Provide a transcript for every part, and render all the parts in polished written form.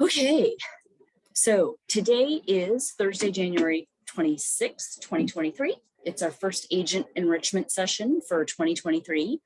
Okay, so today is Thursday, January 26th, 2023. It's our first agent enrichment session for 2023.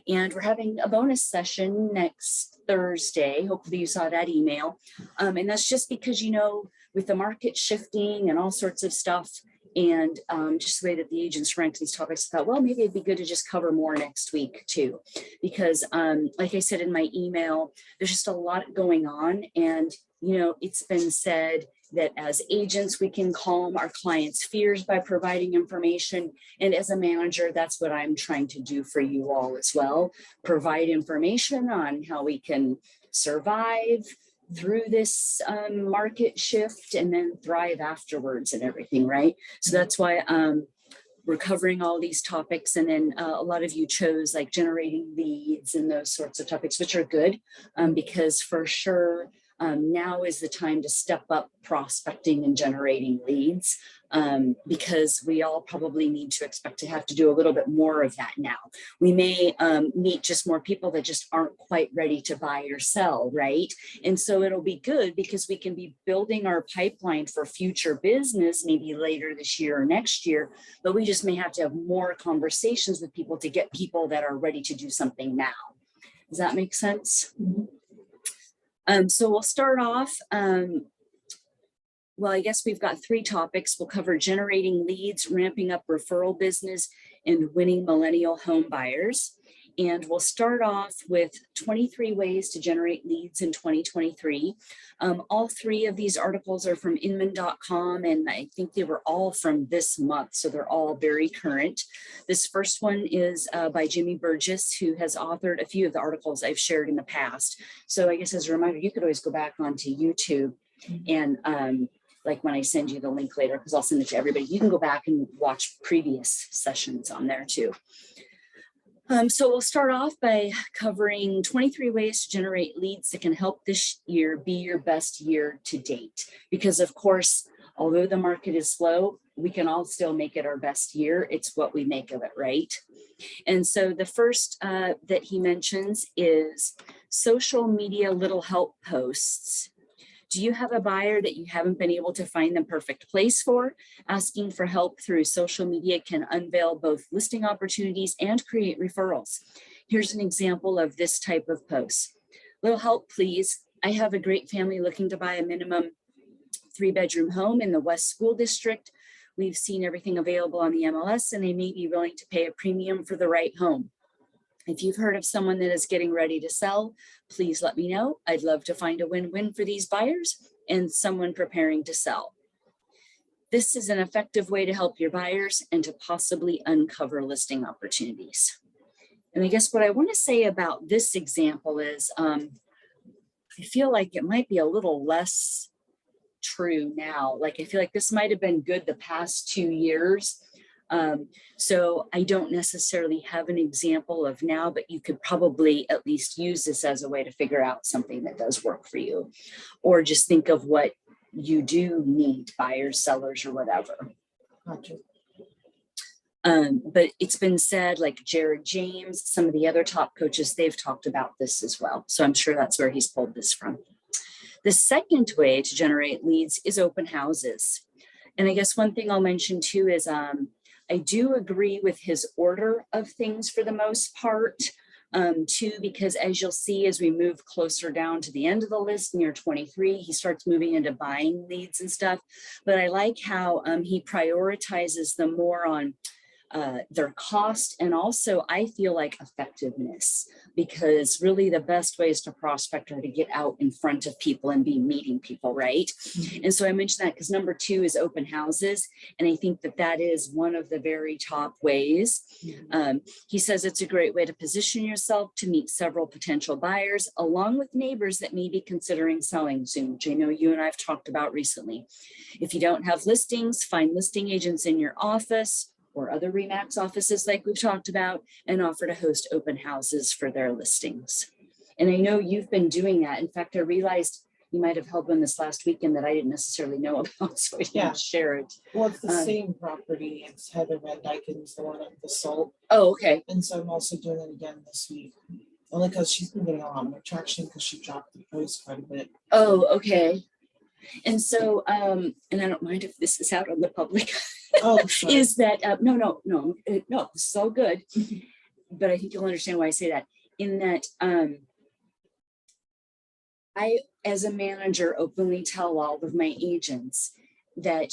And we're having a bonus session next Thursday. Hopefully you saw that email. And that's just because, you know, with the market shifting and all sorts of stuff, and just the way that the agents rank these topics, I thought, well, maybe it'd be good to just cover more next week too. Because like I said in my email, there's just a lot going on. And, you know, it's been said that as agents, we can calm our clients' fears by providing information. And as a manager, that's what I'm trying to do for you all as well. Provide information on how we can survive through this market shift and then thrive afterwards and everything, right? So that's why we're covering all these topics. And then a lot of you chose like generating leads and those sorts of topics, which are good because for sure, now is the time to step up prospecting and generating leads because we all probably need to expect to have to do a little bit more of that now. We may meet just more people that just aren't quite ready to buy or sell, right? And so it'll be good because we can be building our pipeline for future business, maybe later this year or next year, but we just may have to have more conversations with people to get people that are ready to do something now. Does that make sense? Mm-hmm. So we'll start off, well, I guess we've got 3 topics. We'll cover generating leads, ramping up referral business, and winning millennial home buyers. And we'll start off with 23 ways to generate leads in 2023. All 3 of these articles are from inman.com, and I think they were all from this month, so they're all very current. This first one is by Jimmy Burgess, who has authored a few of the articles I've shared in the past. So I guess as a reminder, you could always go back onto YouTube and like when I send you the link later, because I'll send it to everybody, you can go back and watch previous sessions on there too. So we'll start off by covering 23 ways to generate leads that can help this year be your best year to date. Because of course, although the market is slow, we can all still make it our best year. It's what we make of it, right? And so the first that he mentions is social media little help posts. Do you have a buyer that you haven't been able to find the perfect place for? Asking for help through social media can unveil both listing opportunities and create referrals. Here's an example of this type of post. Little help, please. I have a great family looking to buy a minimum 3-bedroom home in the West School District. We've seen everything available on the MLS and they may be willing to pay a premium for the right home. If you've heard of someone that is getting ready to sell, please let me know. I'd love to find a win-win for these buyers and someone preparing to sell. This is an effective way to help your buyers and to possibly uncover listing opportunities. And I guess what I want to say about this example is I feel like it might be a little less true now. Like I feel like this might have been good the past 2 years. So I don't necessarily have an example of now, but you could probably at least use this as a way to figure out something that does work for you, or just think of what you do need, buyers, sellers, or whatever. Gotcha. But it's been said, like Jared James, some of the other top coaches, they've talked about this as well. So I'm sure that's where he's pulled this from. The second way to generate leads is open houses. And I guess one thing I'll mention too is I do agree with his order of things for the most part, too, because as you'll see, as we move closer down to the end of the list near 23, he starts moving into buying leads and stuff. But I like how he prioritizes them more on their cost, and also I feel like effectiveness, because really the best ways to prospect are to get out in front of people and be meeting people, right? Mm-hmm. And so I mentioned that because number 2 is open houses, and I think that that is one of the very top ways. Mm-hmm. He says it's a great way to position yourself to meet several potential buyers along with neighbors that may be considering selling soon, which I know you and I've talked about recently. If you don't have listings, find listing agents in your office or other RE/MAX offices like we've talked about, and offer to host open houses for their listings. And I know you've been doing that. In fact, I realized you might have held one this last weekend that I didn't necessarily know about, so I didn't share it. Well, it's the same property. It's Heather Van Dyken's, the one at the Salt. Oh, okay. And so I'm also doing it again this week. Only because she's been getting a lot more traction because she dropped the price quite a bit. Oh, okay. And so, and I don't mind if this is out on the public, Oh, sorry. is that, no, this is all good. But I think you'll understand why I say that. In that, I, as a manager, openly tell all of my agents that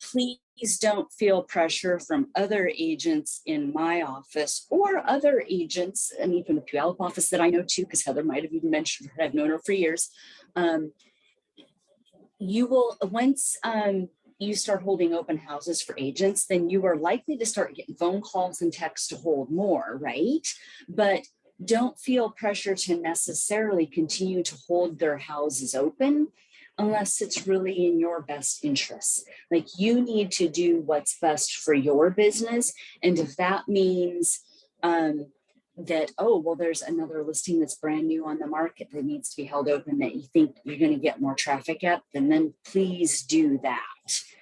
please don't feel pressure from other agents in my office or other agents, and even the Puyallup office that I know too, because Heather might have even mentioned her, I've known her for years. You will, once you start holding open houses for agents, then you are likely to start getting phone calls and texts to hold more, right? But don't feel pressure to necessarily continue to hold their houses open unless it's really in your best interest. Like, you need to do what's best for your business. And if that means that, oh, well, there's another listing that's brand new on the market that needs to be held open that you think you're going to get more traffic at, then please do that.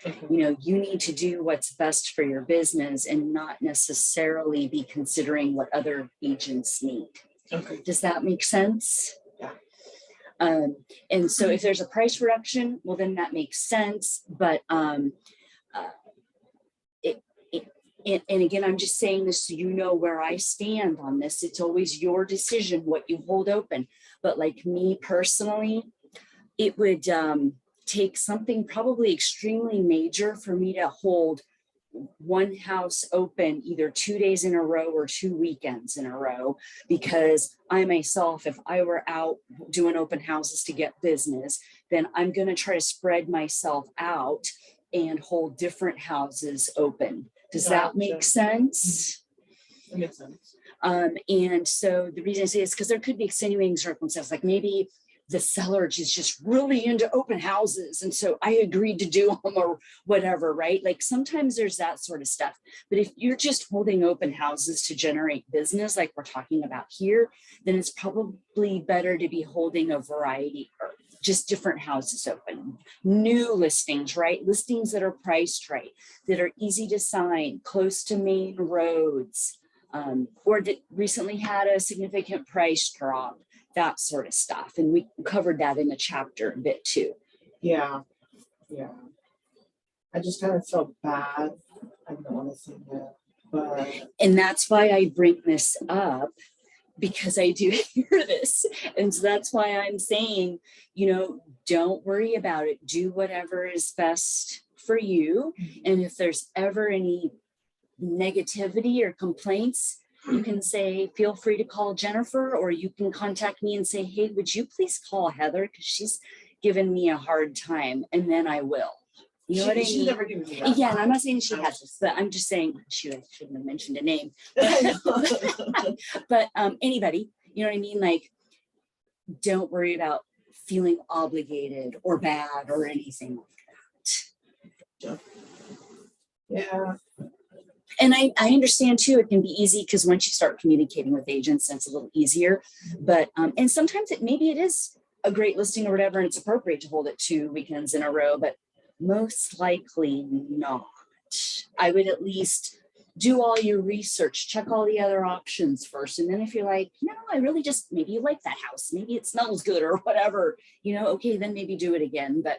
Okay. You know, you need to do what's best for your business and not necessarily be considering what other agents need. Okay. Does that make sense? Yeah. And so if there's a price reduction, well, then that makes sense. But and again, I'm just saying this so you know where I stand on this. It's always your decision what you hold open. But like me personally, it would take something probably extremely major for me to hold one house open either 2 days in a row or 2 weekends in a row, because I myself, if I were out doing open houses to get business, then I'm going to try to spread myself out and hold different houses open. Does that make sense? That makes sense. And so the reason I say is because there could be extenuating circumstances, like maybe the seller is just really into open houses, and so I agreed to do them or whatever, right? Like sometimes there's that sort of stuff. But if you're just holding open houses to generate business, like we're talking about here, then it's probably better to be holding a variety or just different houses open. New listings, right? Listings that are priced right, that are easy to sign, close to main roads, or that recently had a significant price drop, that sort of stuff. And we covered that in the chapter a bit too. Yeah. Yeah. I just kind of felt bad. I don't want to say that, but. And that's why I bring this up, because I do hear this. And so that's why I'm saying, you know, don't worry about it. Do whatever is best for you. And if there's ever any negativity or complaints, you can say, feel free to call Jennifer, or you can contact me and say, hey, would you please call Heather? Because she's given me a hard time. And then I will. You know what I mean? She's never given me that. Yeah, and I'm not saying she has this, but I'm just saying, shoot, I shouldn't have mentioned a name. But anybody, you know what I mean? Like, don't worry about feeling obligated or bad or anything like that. Yeah. And I understand too, it can be easy because once you start communicating with agents, it's a little easier. But and sometimes maybe it is a great listing or whatever, and it's appropriate to hold it 2 weekends in a row, but most likely not. I would at least do all your research, check all the other options first. And then if you're like, no, I really just, maybe you like that house, maybe it smells good or whatever, you know, okay, then maybe do it again. But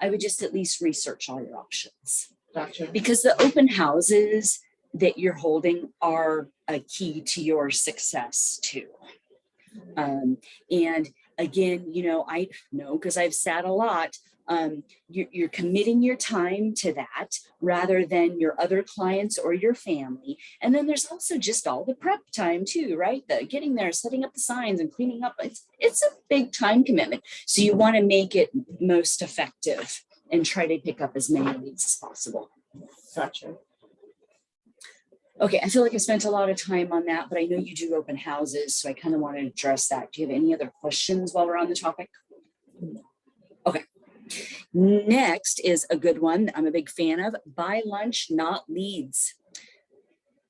I would just at least research all your options. Gotcha. Because the open houses that you're holding are a key to your success too. And again, you know, I know because I've sat a lot, you're committing your time to that rather than your other clients or your family. And then there's also just all the prep time too, right? The getting there, setting up the signs and cleaning up. It's a big time commitment. So you want to make it most effective and try to pick up as many leads as possible. Gotcha. Okay, I feel like I spent a lot of time on that, but I know you do open houses, so I kind of want to address that. Do you have any other questions while we're on the topic? Okay. Next is a good one I'm a big fan of. Buy lunch, not leads.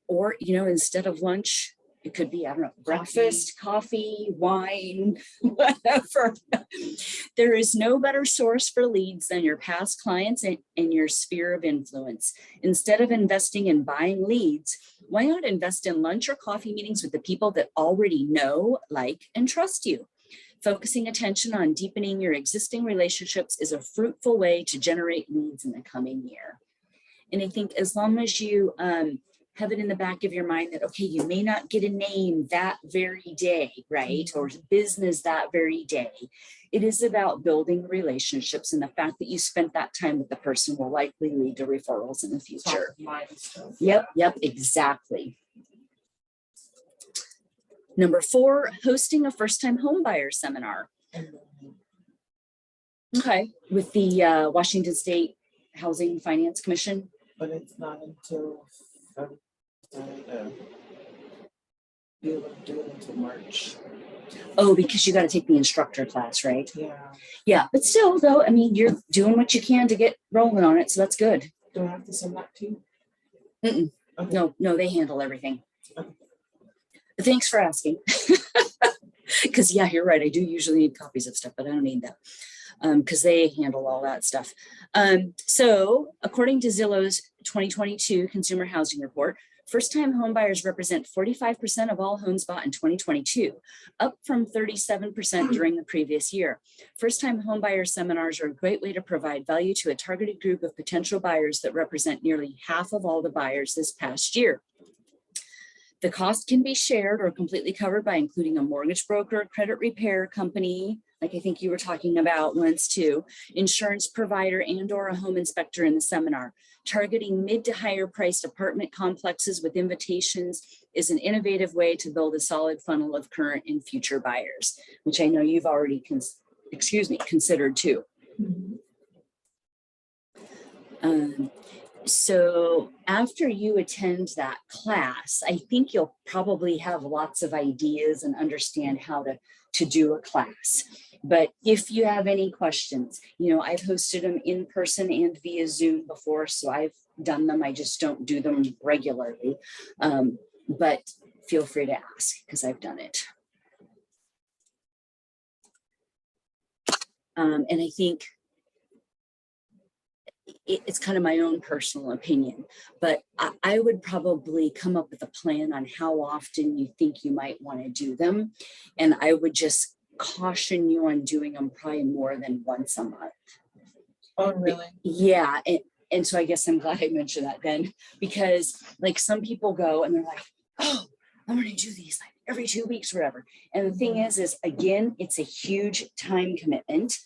Or, you know, instead of lunch, It could be, I don't know, breakfast, coffee, wine, whatever. There is no better source for leads than your past clients and your sphere of influence. Instead of investing in buying leads, why not invest in lunch or coffee meetings with the people that already know, like, and trust you? Focusing attention on deepening your existing relationships is a fruitful way to generate leads in the coming year. And I think as long as you have it in the back of your mind that, okay, you may not get a name that very day, right? Or business that very day. It is about building relationships, and the fact that you spent that time with the person will likely lead to referrals in the future. Yep, exactly. Number 4, hosting a first-time homebuyer seminar. Okay, with the Washington State Housing Finance Commission. But it's not until be able to do it until March. Oh, because you got to take the instructor class, right? Yeah. Yeah, but still, though, I mean, you're doing what you can to get rolling on it, so that's good. Do I have to send that to you? Okay. No, they handle everything. Okay. But thanks for asking. Because yeah, you're right. I do usually need copies of stuff, but I don't need that because they handle all that stuff. So according to Zillow's 2022 Consumer Housing Report, first-time homebuyers represent 45% of all homes bought in 2022, up from 37% during the previous year. First-time homebuyer seminars are a great way to provide value to a targeted group of potential buyers that represent nearly half of all the buyers this past year. The cost can be shared or completely covered by including a mortgage broker, credit repair company, like I think you were talking about once too, insurance provider, and or a home inspector in the seminar. Targeting mid to higher priced apartment complexes with invitations is an innovative way to build a solid funnel of current and future buyers, which I know you've already considered too. So after you attend that class, I think you'll probably have lots of ideas and understand how to do a class. But if you have any questions, I've hosted them in person and via Zoom before, so I've done them. I just don't do them regularly. But feel free to ask because I've done it. And I think it's kind of my own personal opinion, but I would probably come up with a plan on how often you think you might want to do them. And I would just caution you on doing them probably more than once a month. Oh, really? Yeah. And so I guess I'm glad I mentioned that then, because like some people go and they're like, oh, I'm going to do these like every 2 weeks or whatever. And the thing is again, it's a huge time commitment.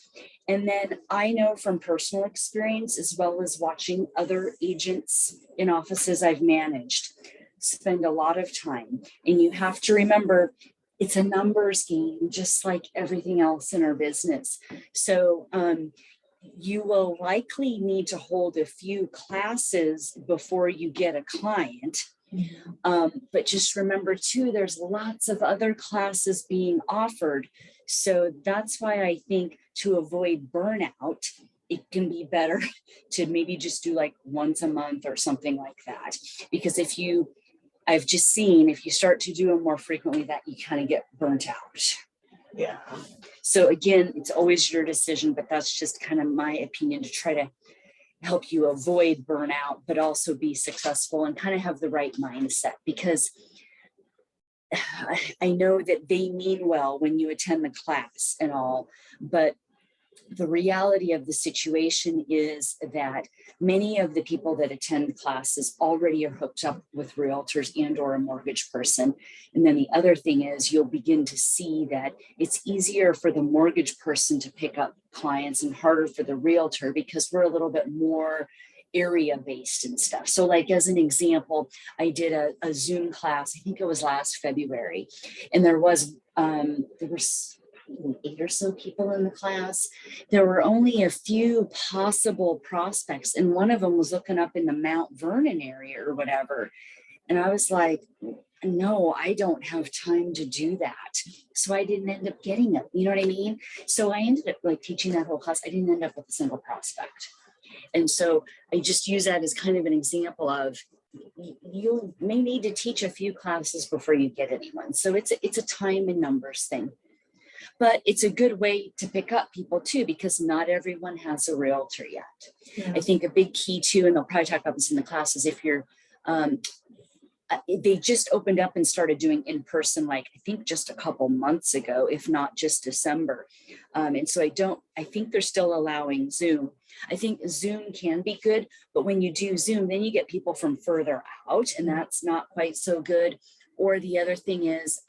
And then I know from personal experience, as well as watching other agents in offices I've managed, spend a lot of time. And you have to remember, it's a numbers game, just like everything else in our business. So you will likely need to hold a few classes before you get a client. But just remember too, there's lots of other classes being offered. So that's why I think to avoid burnout, it can be better to maybe just do like once a month or something like that. Because I've just seen if you start to do them more frequently, that you kind of get burnt out. Yeah. So again, it's always your decision, but that's just kind of my opinion to try to help you avoid burnout, but also be successful and kind of have the right mindset, because I know that they mean well when you attend the class and all, but the reality of the situation is that many of the people that attend classes already are hooked up with realtors and or a mortgage person. And then the other thing is you'll begin to see that it's easier for the mortgage person to pick up clients and harder for the realtor because we're a little bit more area based and stuff. So like as an example, I did a Zoom class, I think it was last February, and there were 8 or so people in the class. There were only a few possible prospects, and one of them was looking up in the Mount Vernon area or whatever. And I was like, no, I don't have time to do that. So I didn't end up getting it. You know what I mean? So I ended up like teaching that whole class. I didn't end up with a single prospect. And so I just use that as kind of an example of you may need to teach a few classes before you get anyone. So it's a time and numbers thing. But it's a good way to pick up people too, because not everyone has a realtor yet. Yeah. I think a big key too, and they'll probably talk about this in the classes, if you're, they just opened up and started doing in person, like I think just a couple months ago, if not just December. And so I think they're still allowing Zoom. I think Zoom can be good, but when you do Zoom, then you get people from further out, and that's not quite so good. Or the other thing is,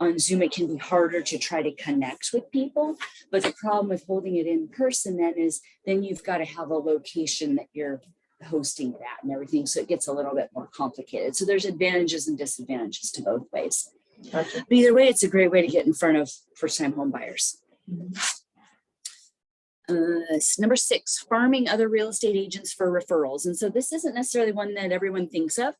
on Zoom, it can be harder to try to connect with people. But the problem with holding it in person then is then you've got to have a location that you're hosting it at and everything. So it gets a little bit more complicated. So there's advantages and disadvantages to both ways. Gotcha. But either way, it's a great way to get in front of first-time home buyers. Number 6, farming other real estate agents for referrals. And so this isn't necessarily one that everyone thinks of,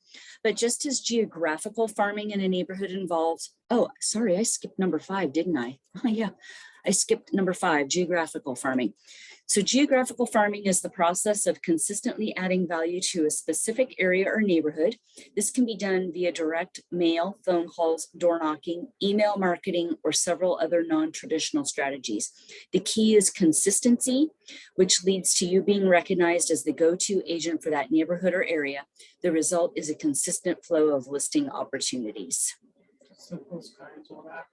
but just as geographical farming in a neighborhood involves, oh, sorry, I skipped number 5, didn't I? Oh yeah, I skipped number 5, geographical farming. So geographical farming is the process of consistently adding value to a specific area or neighborhood. This can be done via direct mail, phone calls, door knocking, email marketing, or several other non-traditional strategies. The key is consistency, which leads to you being recognized as the go-to agent for that neighborhood or area. The result is a consistent flow of listing opportunities. So postcards, all that.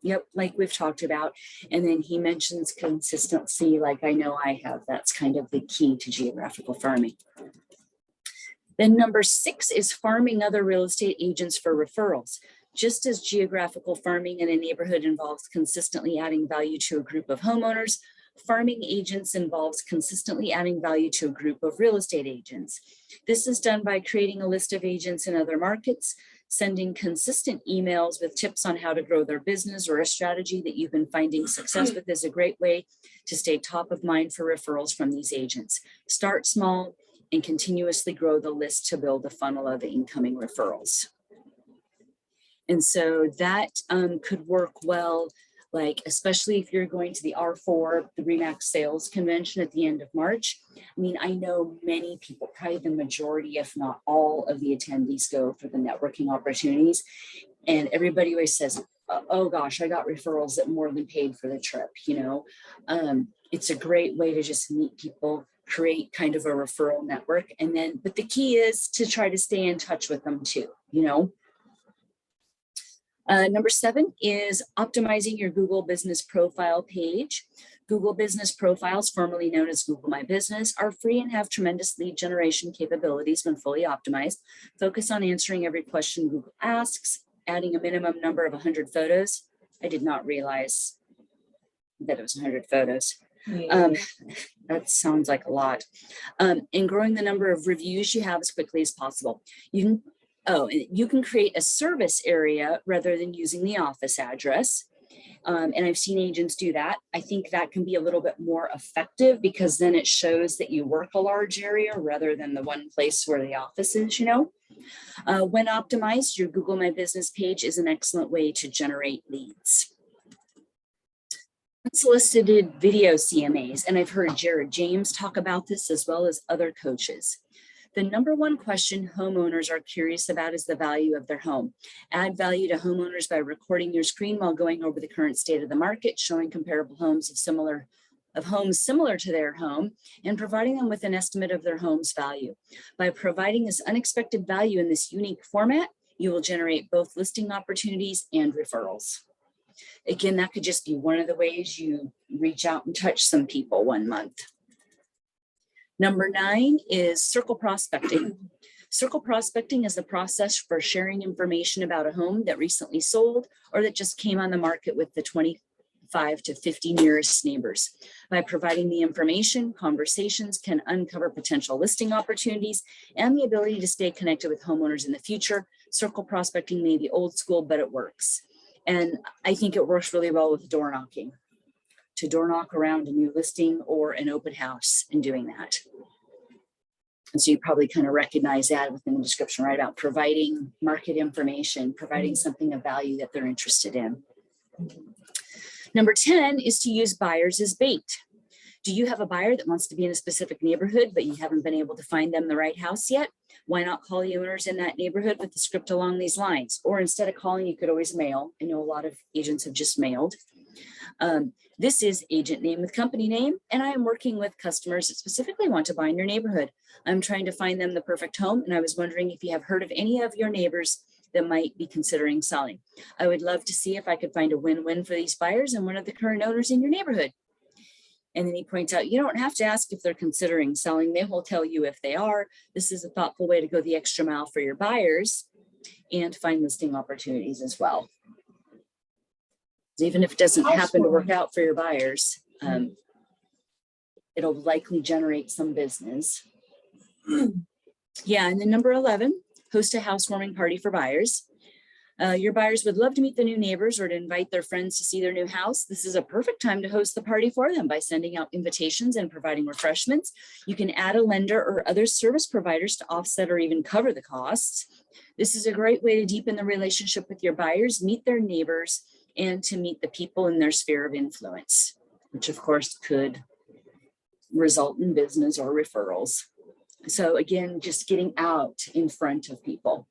Yep, like we've talked about. And then he mentions consistency, like I know I have. That's kind of the key to geographical farming. Then number 6 is farming other real estate agents for referrals. Just as geographical farming in a neighborhood involves consistently adding value to a group of homeowners, farming agents involves consistently adding value to a group of real estate agents. This is done by creating a list of agents in other markets, sending consistent emails with tips on how to grow their business, or a strategy that you've been finding success with is a great way to stay top of mind for referrals from these agents. Start small and continuously grow the list to build a funnel of incoming referrals. And so that could work well, like especially if you're going to the R4, the RE/MAX sales convention at the end of March. I mean, I know many people, probably the majority, if not all of the attendees go for the networking opportunities. And everybody always says, oh gosh, I got referrals that more than paid for the trip, you know. It's a great way to just meet people, create kind of a referral network. And then, but the key is to try to stay in touch with them too, you know. Number 7 is optimizing your Google Business Profile page. Google Business Profiles, formerly known as Google My Business, are free and have tremendous lead generation capabilities when fully optimized. Focus on answering every question Google asks, adding a minimum number of 100 photos. I did not realize that it was 100 photos. That sounds like a lot. And growing the number of reviews you have as quickly as possible. You can create a service area rather than using the office address. And I've seen agents do that. I think that can be a little bit more effective because then it shows that you work a large area rather than the one place where the office is, you know. When optimized, your Google My Business page is an excellent way to generate leads. Unsolicited video CMAs, and I've heard Jared James talk about this as well as other coaches. The number one question homeowners are curious about is the value of their home. Add value to homeowners by recording your screen while going over the current state of the market, showing comparable homes of homes similar to their home, and providing them with an estimate of their home's value. By providing this unexpected value in this unique format, you will generate both listing opportunities and referrals. Again, that could just be one of the ways you reach out and touch some people one month. Number 9 is circle prospecting. Circle prospecting is the process for sharing information about a home that recently sold or that just came on the market with the 25 to 50 nearest neighbors. By providing the information, conversations can uncover potential listing opportunities and the ability to stay connected with homeowners in the future. Circle prospecting may be old school, but it works. And I think it works really well with door knocking. To door knock around a new listing or an open house and doing that. And so you probably kind of recognize that within the description, right, about providing market information, providing something of value that they're interested in. Number 10 is to use buyers as bait. Do you have a buyer that wants to be in a specific neighborhood, but you haven't been able to find them the right house yet? Why not call the owners in that neighborhood with the script along these lines? Or instead of calling, you could always mail. I know a lot of agents have just mailed. This is agent name with company name, and I am working with customers that specifically want to buy in your neighborhood. I'm trying to find them the perfect home, and I was wondering if you have heard of any of your neighbors that might be considering selling. I would love to see if I could find a win-win for these buyers and one of the current owners in your neighborhood. And then he points out, you don't have to ask if they're considering selling. They will tell you if they are. This is a thoughtful way to go the extra mile for your buyers and find listing opportunities as well. Even if it doesn't happen to work out for your buyers, it'll likely generate some business. Yeah, and then number 11, host a housewarming party for buyers. Your buyers would love to meet the new neighbors or to invite their friends to see their new house. This is a perfect time to host the party for them by sending out invitations and providing refreshments. You can add a lender or other service providers to offset or even cover the costs. This is a great way to deepen the relationship with your buyers, meet their neighbors, and to meet the people in their sphere of influence, which of course could result in business or referrals. So again, just getting out in front of people.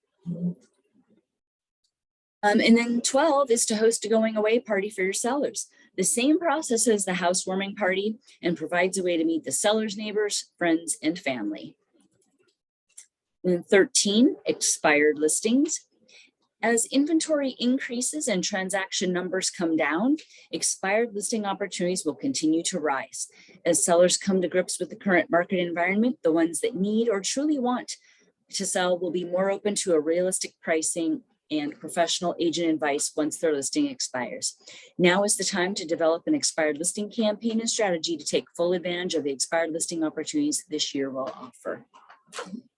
And then 12 is to host a going away party for your sellers. The same process as the housewarming party and provides a way to meet the seller's neighbors, friends, and family. And then 13, expired listings. As inventory increases and transaction numbers come down, expired listing opportunities will continue to rise. As sellers come to grips with the current market environment, the ones that need or truly want to sell will be more open to a realistic pricing and professional agent advice once their listing expires. Now is the time to develop an expired listing campaign and strategy to take full advantage of the expired listing opportunities this year will offer.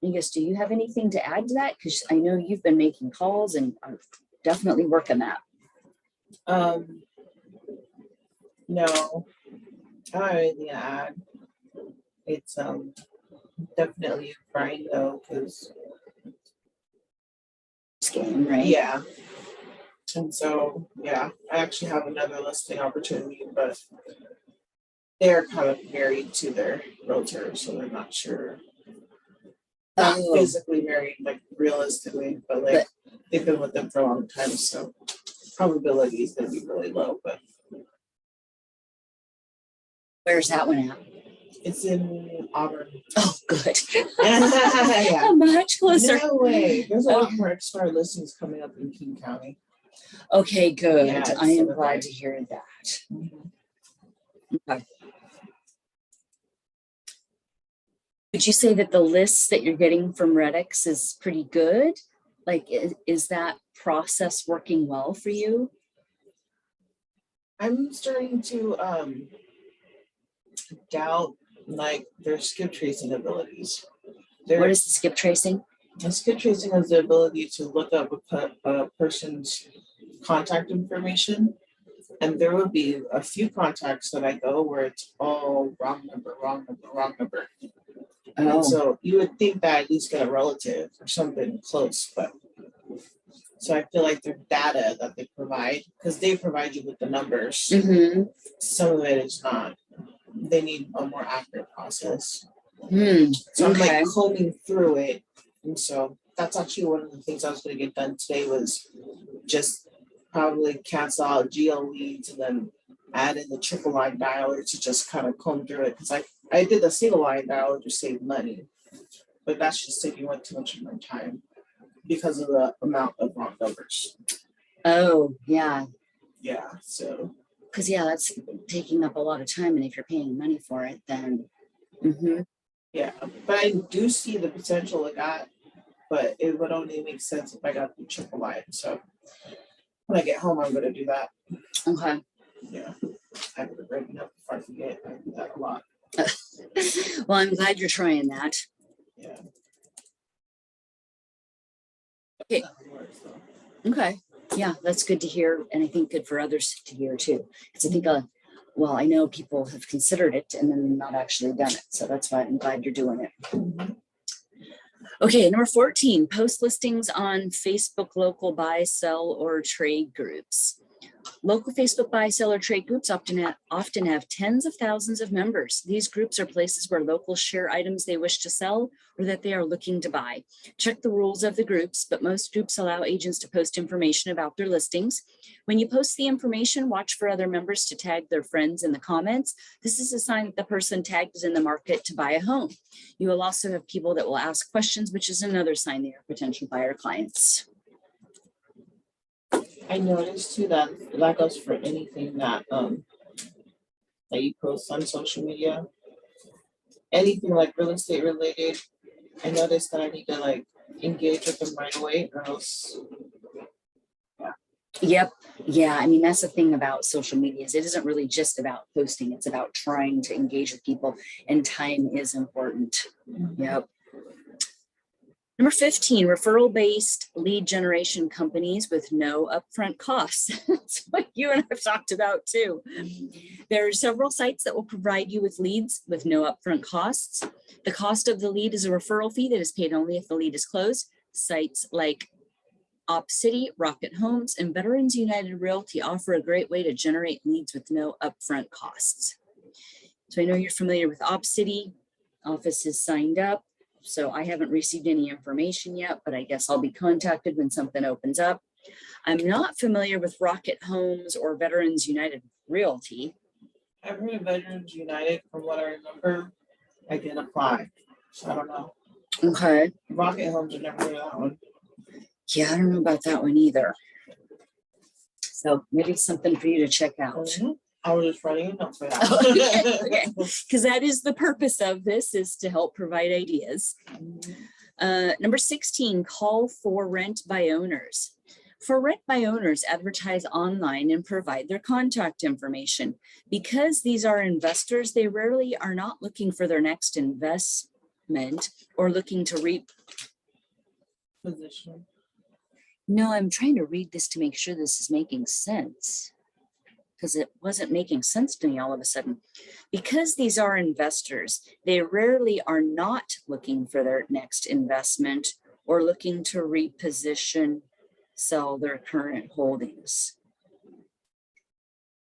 Angus, do you have anything to add to that? Because I know you've been making calls and are definitely working that. No, I don't have anything to add. It's definitely a grind though, because Game, right? yeah. And so yeah, I actually have another listing opportunity, but they're kind of married to their realtor, so they're not sure. Not physically married, like realistically, but like they've been with them for a long time, so probability is going to be really low. But where's that one at? it's in Auburn. Oh, good. Yeah. Much closer. No way. There's a lot more expired listings coming up in King County. Okay, good. Yeah, I am glad to hear that. Okay. Would you say that the lists that you're getting from Redx is pretty good? Like, is that process working well for you? I'm starting to doubt like their skip tracing abilities. What is the skip tracing? The skip tracing is the ability to look up a person's contact information, and there will be a few contacts that I go where it's all wrong number. Oh. And so you would think that at least get a relative or something close, but so I feel like their data that they provide, because they provide you with the numbers, some of it is not. They need a more accurate process. So I'm like combing through it. And so that's actually one of the things I was going to get done today was just probably cancel out GL leads and then add in the triple line dialer to just kind of comb through it. Because I did the single line dialer to save money, but that's just taking way too much of my time because of the amount of wrong numbers. Oh, yeah. Yeah, so. Because, yeah, that's taking up a lot of time. And if you're paying money for it, then. Yeah, but I do see the potential of that, but it would only make sense if I got the triple line. So when I get home, I'm going to do that. Okay. Yeah, I would have written up before I forget. I do that a lot. Well, I'm glad you're trying that. Yeah. Okay. Okay. Yeah, that's good to hear. And I think good for others to hear too. Because I think, well, I know people have considered it and then not actually done it. So that's why I'm glad you're doing it. Okay, number 14, post listings on Facebook local buy, sell, or trade groups. Local Facebook buy, sell, or trade groups often have tens of thousands of members. These groups are places where locals share items they wish to sell or that they are looking to buy. Check the rules of the groups, but most groups allow agents to post information about their listings. When you post the information, watch for other members to tag their friends in the comments. This is a sign that the person tagged is in the market to buy a home. You will also have people that will ask questions, which is another sign they are potential buyer clients. I noticed too that that goes for anything that you post on social media. Anything like real estate related. I noticed that I need to like engage with them right away or else. Yep. Yeah. I mean, that's the thing about social media is it isn't really just about posting. It's about trying to engage with people, and time is important. Yep. Number 15, referral-based lead generation companies with no upfront costs. That's what you and I have talked about too. There are several sites that will provide you with leads with no upfront costs. The cost of the lead is a referral fee that is paid only if the lead is closed. Sites like OpCity, Rocket Homes, and Veterans United Realty offer a great way to generate leads with no upfront costs. So I know you're familiar with OpCity. Office is signed up. So I haven't received any information yet, but I guess I'll be contacted when something opens up. I'm not familiar with Rocket Homes or Veterans United Realty. I've heard of Veterans United. From what I remember, I didn't apply, so I don't know. Okay. Rocket Homes, I never heard of that one. Yeah, I don't know about that one either. So maybe something for you to check out. Mm-hmm. I was just writing a note for that. Okay, because that is the purpose of this, is to help provide ideas. Number 16, call for rent by owners. For rent by owners, advertise online and provide their contact information. Because these are investors, they rarely are not looking for their next investment or looking to Position. No, I'm trying to read this to make sure this is making sense, because it wasn't making sense to me all of a sudden. Because these are investors, they rarely are not looking for their next investment or looking to reposition, sell their current holdings.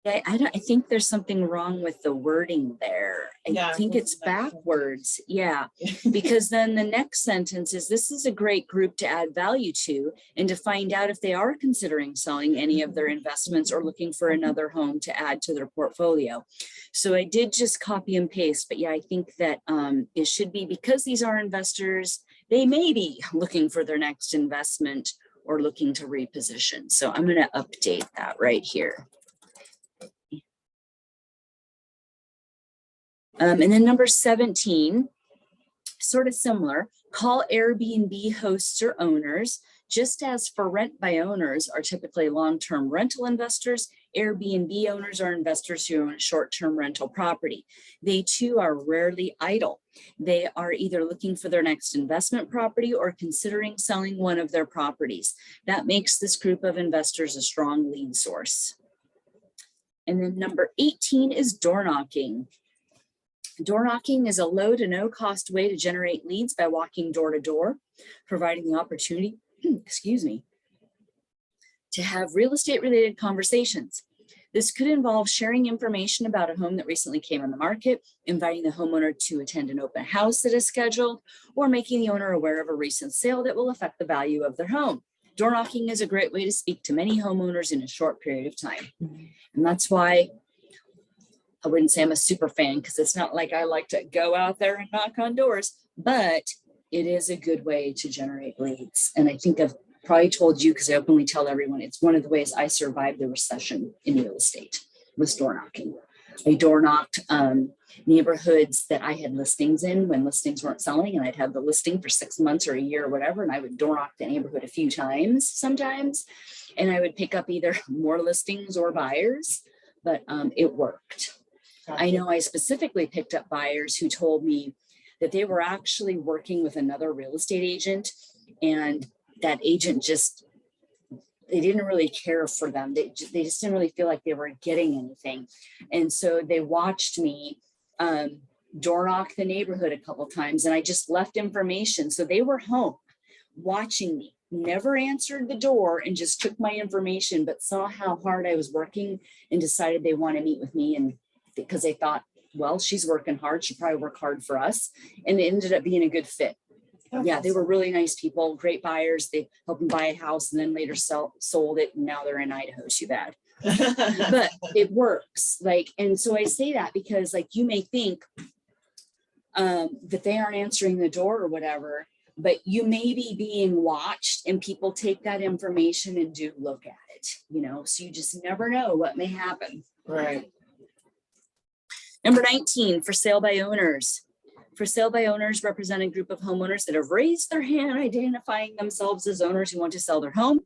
I think there's something wrong with the wording there. I think it's backwards. Yeah, because then the next sentence is, this is a great group to add value to and to find out if they are considering selling any of their investments or looking for another home to add to their portfolio. So I did just copy and paste, but yeah, I think that it should be, because these are investors, they may be looking for their next investment or looking to reposition. So I'm going to update that right here. And then number 17, sort of similar, call Airbnb hosts or owners. Just as for rent by owners are typically long-term rental investors, Airbnb owners are investors who own a short-term rental property. They too are rarely idle. They are either looking for their next investment property or considering selling one of their properties. That makes this group of investors a strong lead source. And then number 18 is door knocking. Door knocking is a low to no cost way to generate leads by walking door to door, providing the opportunity, to have real estate related conversations. This could involve sharing information about a home that recently came on the market, inviting the homeowner to attend an open house that is scheduled, or making the owner aware of a recent sale that will affect the value of their home. Door knocking is a great way to speak to many homeowners in a short period of time. And that's why I wouldn't say I'm a super fan, because it's not like I like to go out there and knock on doors, but it is a good way to generate leads. And I think I've probably told you, because I openly tell everyone, it's one of the ways I survived the recession in real estate, was door knocking. I door knocked neighborhoods that I had listings in when listings weren't selling, and I'd have the listing for 6 months or a year or whatever, and I would door knock the neighborhood a few times sometimes, and I would pick up either more listings or buyers, but it worked. I know I specifically picked up buyers who told me that they were actually working with another real estate agent, and that agent they didn't really care for them. They just didn't really feel like they were getting anything. And so they watched me door knock the neighborhood a couple times, and I just left information. So they were home watching me never answered the door and just took my information, but saw how hard I was working and decided they want to meet with me. And because they thought, well, she's working hard, she probably work hard for us. And it ended up being a good fit. Yeah, they were really nice people, great buyers. They helped them buy a house and then later sold it. And now they're in Idaho, too bad. But it works. Like, and so I say that because like you may think that they aren't answering the door or whatever, but you may be being watched and people take that information and do look at it, you know, so you just never know what may happen. Right. Number 19, for sale by owners. For sale by owners represent a group of homeowners that have raised their hand, identifying themselves as owners who want to sell their home.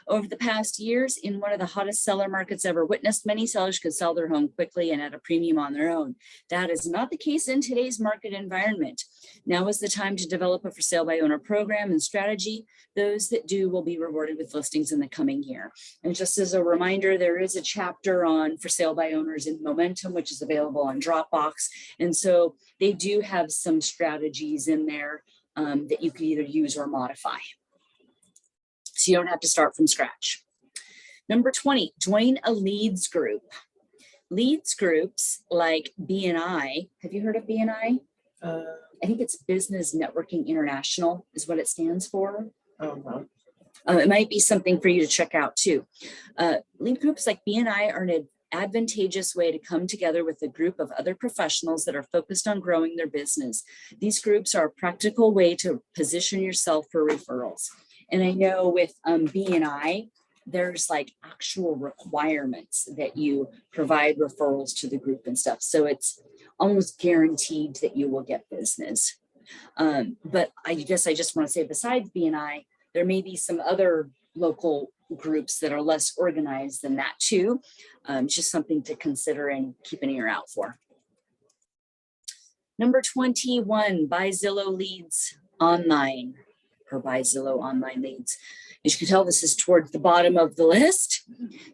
Over the past years, in one of the hottest seller markets ever witnessed, many sellers could sell their home quickly and at a premium on their own. That is not the case in today's market environment. Now is the time to develop a for sale by owner program and strategy. Those that do will be rewarded with listings in the coming year. And just as a reminder, there is a chapter on for sale by owners in Momentum, which is available on Dropbox. And so they do have some strategies in there that you can either use or modify. So you don't have to start from scratch. Number 20, join a leads group. Leads groups like BNI. Have you heard of BNI? I think it's Business Networking International is what it stands for. It might be something for you to check out too. Lead groups like BNI are an advantageous way to come together with a group of other professionals that are focused on growing their business. These groups are a practical way to position yourself for referrals. And I know with BNI, there's like actual requirements that you provide referrals to the group and stuff. So it's almost guaranteed that you will get business. But I guess I just want to say, besides BNI, there may be some other local groups that are less organized than that too. Just something to consider and keep an ear out for. Number 21, buy Zillow leads online, or buy Zillow online leads. As you can tell, this is towards the bottom of the list.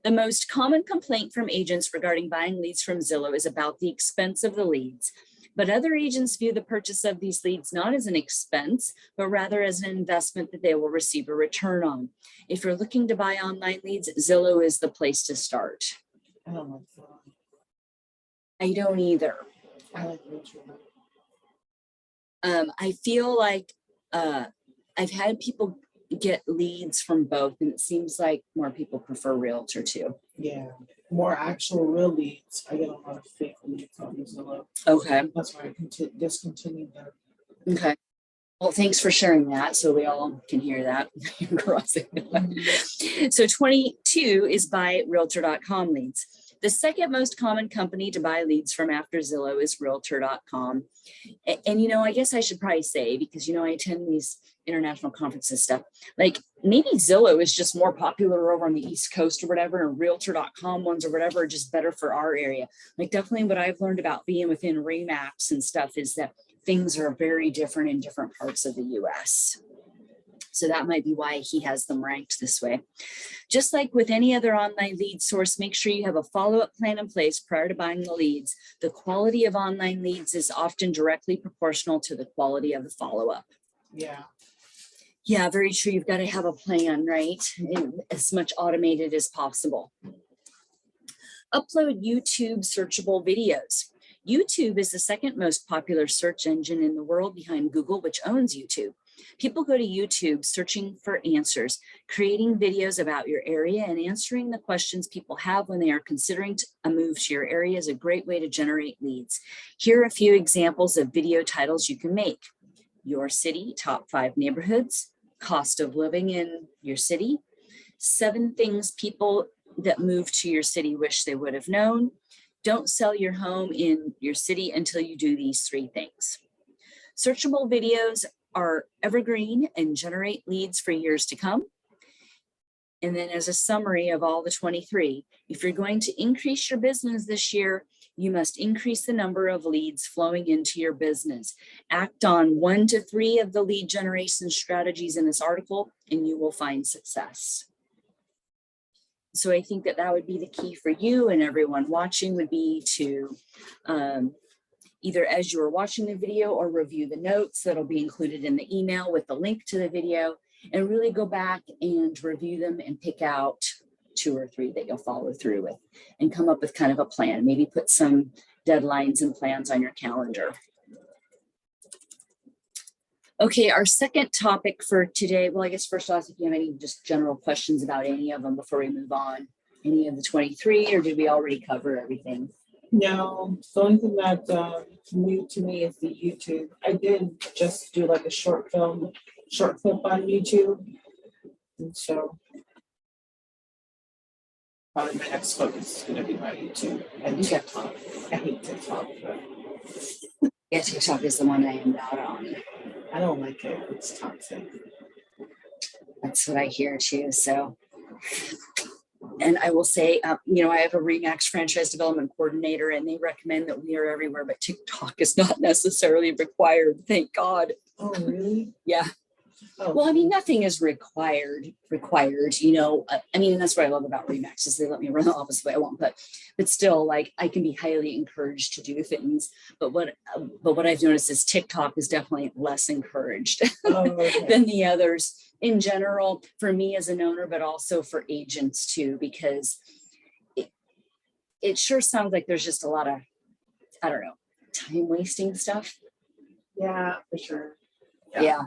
The most common complaint from agents regarding buying leads from Zillow is about the expense of the leads. But other agents view the purchase of these leads not as an expense, but rather as an investment that they will receive a return on. If you're looking to buy online leads, Zillow is the place to start. I don't like that. I don't either. I like Referral. I feel like I've had people get leads from both, and it seems like more people prefer Realtor too. Yeah, more actual real leads. I get a lot of fake leads on Zillow. Okay. That's why I discontinued them. Okay. Well, thanks for sharing that, so we all can hear that. So 22 is buy realtor.com leads. The second most common company to buy leads from after Zillow is realtor.com. And, you know, I guess I should probably say, because, you know, I attend these international conferences stuff, like maybe Zillow is just more popular over on the East Coast or whatever, and realtor.com ones or whatever are just better for our area. Like definitely what I've learned about being within RE/MAX and stuff is that things are very different in different parts of the US. So that might be why he has them ranked this way. Just like with any other online lead source, make sure you have a follow-up plan in place prior to buying the leads. The quality of online leads is often directly proportional to the quality of the follow-up. Yeah. Yeah, very true. You've got to have a plan, right? And as much automated as possible. Upload YouTube searchable videos. YouTube is the second most popular search engine in the world behind Google, which owns YouTube. People go to YouTube searching for answers, creating videos about your area, and answering the questions people have when they are considering a move to your area is a great way to generate leads. Here are a few examples of video titles you can make. Your city, top 5 neighborhoods, cost of living in your city, 7 things people that move to your city wish they would have known. Don't sell your home in your city until you do these 3 things. Searchable videos are evergreen and generate leads for years to come. And then as a summary of all the 23, if you're going to increase your business this year, you must increase the number of leads flowing into your business. Act on 1 to 3 of the lead generation strategies in this article, and you will find success. So I think that that would be the key for you and everyone watching would be to either as you are watching the video or review the notes that'll be included in the email with the link to the video and really go back and review them and pick out 2 or 3 that you'll follow through with and come up with kind of a plan. Maybe put some deadlines and plans on your calendar. Okay, our second topic for today, well, I guess first off, if you have any just general questions about any of them before we move on, any of the 23, or did we already cover everything? No, the only thing that's new to me is the YouTube. I did just do like a short clip on YouTube. And so probably my next focus is going to be my YouTube and TikTok. I hate TikTok. But Yeah, TikTok is the one I am out on. I don't like it. It's toxic. That's what I hear too. So, and I will say, you know, I have a RE/MAX franchise development coordinator, and they recommend that we are everywhere, but TikTok is not necessarily required. Thank God. Oh, really? Yeah. Oh. Well, I mean, nothing is required, you know. I mean, that's what I love about RE/MAX is they let me run the office the way I want, but still, like, I can be highly encouraged to do things. But what I've noticed is TikTok is definitely less encouraged than the others in general, for me as an owner, but also for agents too, because it sure sounds like there's just a lot of, I don't know, time wasting stuff. Yeah, for sure. Yeah.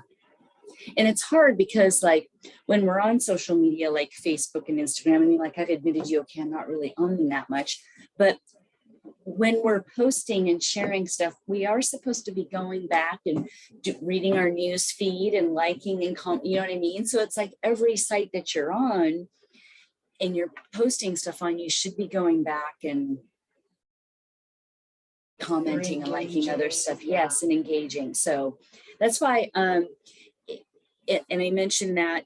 And it's hard because, like, when we're on social media like Facebook and Instagram, I mean, like, I've admitted you, okay, I'm not really on them that much, but when we're posting and sharing stuff, we are supposed to be going back and reading our news feed and liking and you know what I mean? So it's like every site that you're on and you're posting stuff on, you should be going back and commenting and liking other stuff. Yeah. Yes, and engaging. So that's why, and I mentioned that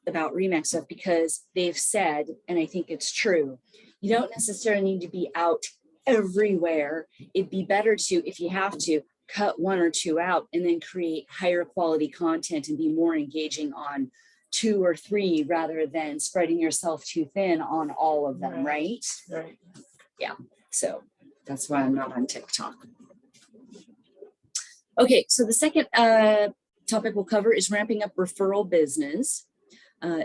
about RE/MAX stuff because they've said, and I think it's true, you don't necessarily need to be out everywhere. It'd be better to, if you have to, cut 1 or 2 out and then create higher quality content and be more engaging on 2 or 3 rather than spreading yourself too thin on all of them, right? Right. Yeah, so that's why I'm not on TikTok. Okay, so the second topic we'll cover is ramping up referral business.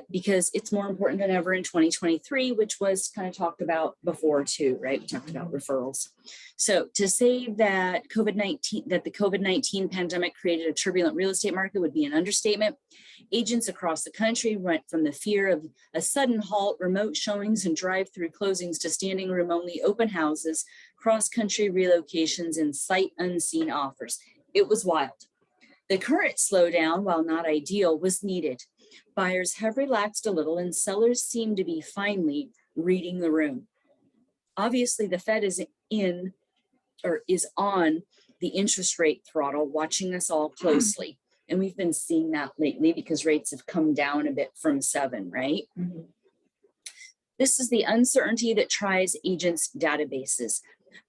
Because it's more important than ever in 2023, which was kind of talked about before too, right? We talked about referrals. So to say that the COVID-19 pandemic created a turbulent real estate market would be an understatement. Agents across the country went from the fear of a sudden halt, remote showings and drive-through closings to standing room only open houses, cross-country relocations, and sight unseen offers. It was wild. The current slowdown, while not ideal, was needed. Buyers have relaxed a little and sellers seem to be finally reading the room. Obviously, the Fed is on the interest rate throttle, watching us all closely. And we've been seeing that lately because rates have come down a bit from 7, right? Mm-hmm. This is the uncertainty that tries agents' databases.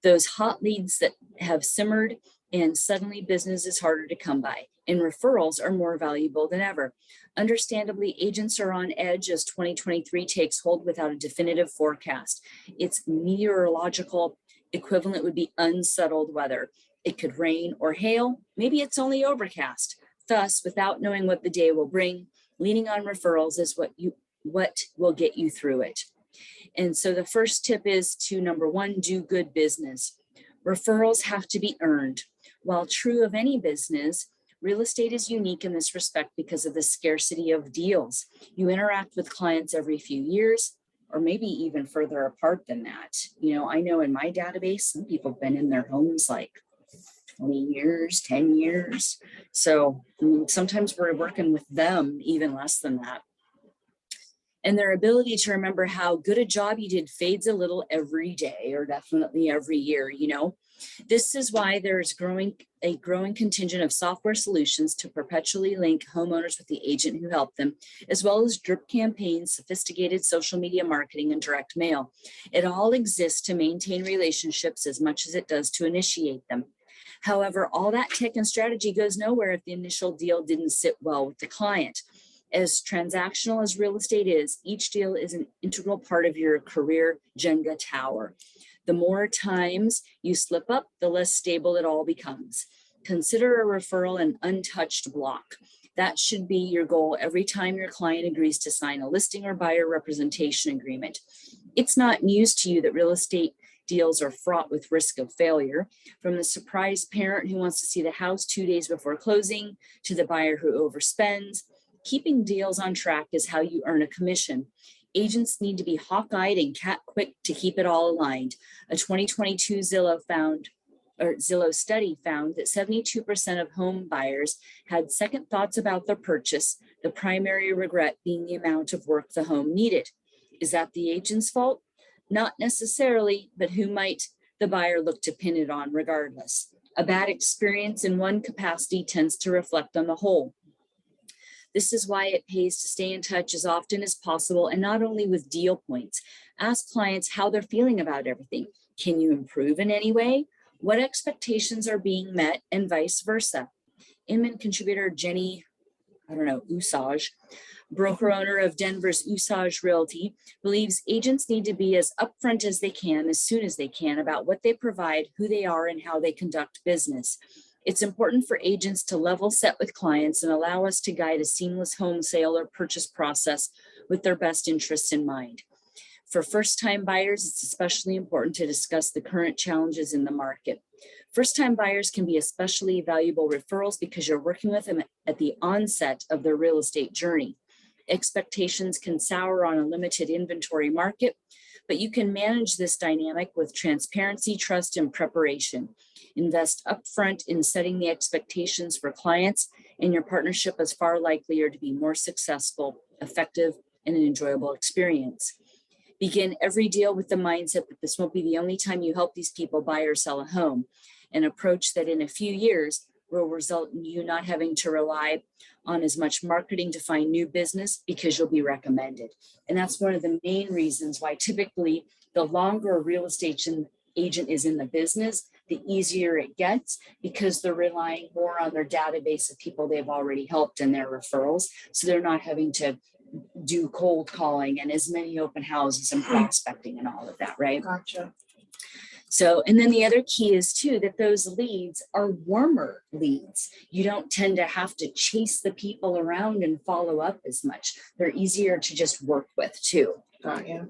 Those hot leads that have simmered, and suddenly business is harder to come by, and referrals are more valuable than ever. Understandably, agents are on edge as 2023 takes hold without a definitive forecast. Its meteorological equivalent would be unsettled weather. It could rain or hail. Maybe it's only overcast. Thus, without knowing what the day will bring, leaning on referrals is what will get you through it. And so the first tip is to, number 1, do good business. Referrals have to be earned. While true of any business, real estate is unique in this respect because of the scarcity of deals. You interact with clients every few years, or maybe even further apart than that. You know, I know in my database, some people have been in their homes like 20 years, 10 years. So sometimes we're working with them even less than that. And their ability to remember how good a job you did fades a little every day, or definitely every year, you know. This is why there's a growing contingent of software solutions to perpetually link homeowners with the agent who helped them, as well as drip campaigns, sophisticated social media marketing, and direct mail. It all exists to maintain relationships as much as it does to initiate them. However, all that tech and strategy goes nowhere if the initial deal didn't sit well with the client. As transactional as real estate is, each deal is an integral part of your career Jenga tower. The more times you slip up, the less stable it all becomes. Consider a referral an untouched block. That should be your goal every time your client agrees to sign a listing or buyer representation agreement. It's not news to you that real estate deals are fraught with risk of failure, from the surprise parent who wants to see the house 2 days before closing to the buyer who overspends. Keeping deals on track is how you earn a commission. Agents need to be hawk-eyed and cat-quick to keep it all aligned. A 2022 Zillow study found that 72% of home buyers had second thoughts about their purchase, the primary regret being the amount of work the home needed. Is that the agent's fault? Not necessarily, but who might the buyer look to pin it on regardless? A bad experience in one capacity tends to reflect on the whole. This is why it pays to stay in touch as often as possible, and not only with deal points. Ask clients how they're feeling about everything. Can you improve in any way? What expectations are being met, and vice versa? Inman contributor Jenny, Usage, broker owner of Denver's Usage Realty, believes agents need to be as upfront as they can, as soon as they can, about what they provide, who they are, and how they conduct business. It's important for agents to level set with clients and allow us to guide a seamless home sale or purchase process with their best interests in mind. For first-time buyers, it's especially important to discuss the current challenges in the market. First-time buyers can be especially valuable referrals because you're working with them at the onset of their real estate journey. Expectations can sour on a limited inventory market, but you can manage this dynamic with transparency, trust, and preparation. Invest upfront in setting the expectations for clients, and your partnership is far likelier to be more successful, effective, and an enjoyable experience. Begin every deal with the mindset that this won't be the only time you help these people buy or sell a home, an approach that in a few years will result in you not having to rely on as much marketing to find new business because you'll be recommended. And that's one of the main reasons why typically the longer a real estate agent is in the business, the easier it gets, because they're relying more on their database of people they've already helped and their referrals. So they're not having to do cold calling and as many open houses and prospecting and all of that, right? Gotcha. So, and then the other key is too, that those leads are warmer leads. You don't tend to have to chase the people around and follow up as much. They're easier to just work with too. Got you.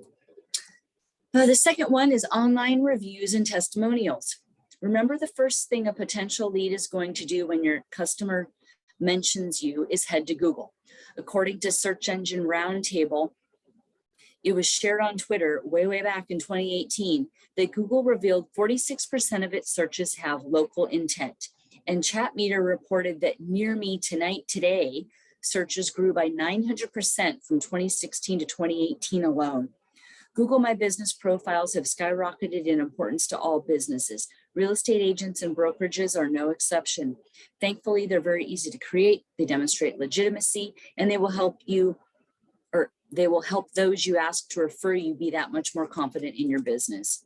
The second one is online reviews and testimonials. Remember, the first thing a potential lead is going to do when your customer mentions you is head to Google. According to Search Engine Roundtable, it was shared on Twitter way back in 2018 that Google revealed 46% of its searches have local intent. And ChatMeter reported that near me tonight today searches grew by 900% from 2016 to 2018 alone. Google My Business profiles have skyrocketed in importance to all businesses. Real estate agents and brokerages are no exception. Thankfully, they're very easy to create. They demonstrate legitimacy, and they will help those you ask to refer you be that much more confident in your business.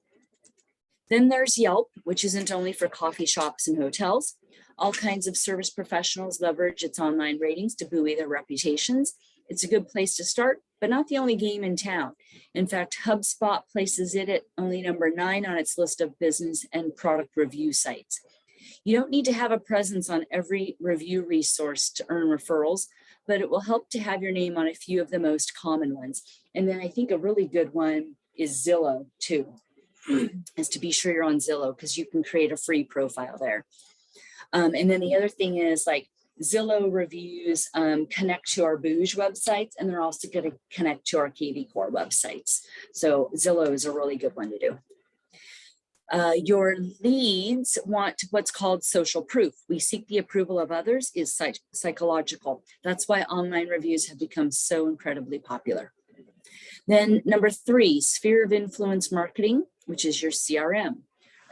Then there's Yelp, which isn't only for coffee shops and hotels. All kinds of service professionals leverage its online ratings to buoy their reputations. It's a good place to start, but not the only game in town. In fact, HubSpot places it at only number 9 on its list of business and product review sites. You don't need to have a presence on every review resource to earn referrals, but it will help to have your name on a few of the most common ones. And then I think a really good one is Zillow too, is to be sure you're on Zillow, because you can create a free profile there. And then the other thing is, like, Zillow reviews connect to our Bouge websites, and they're also going to connect to our KV Core websites. So Zillow is a really good one to do. Your leads want what's called social proof. We seek the approval of others is psychological. That's why online reviews have become so incredibly popular. Then number 3, sphere of influence marketing, which is your CRM.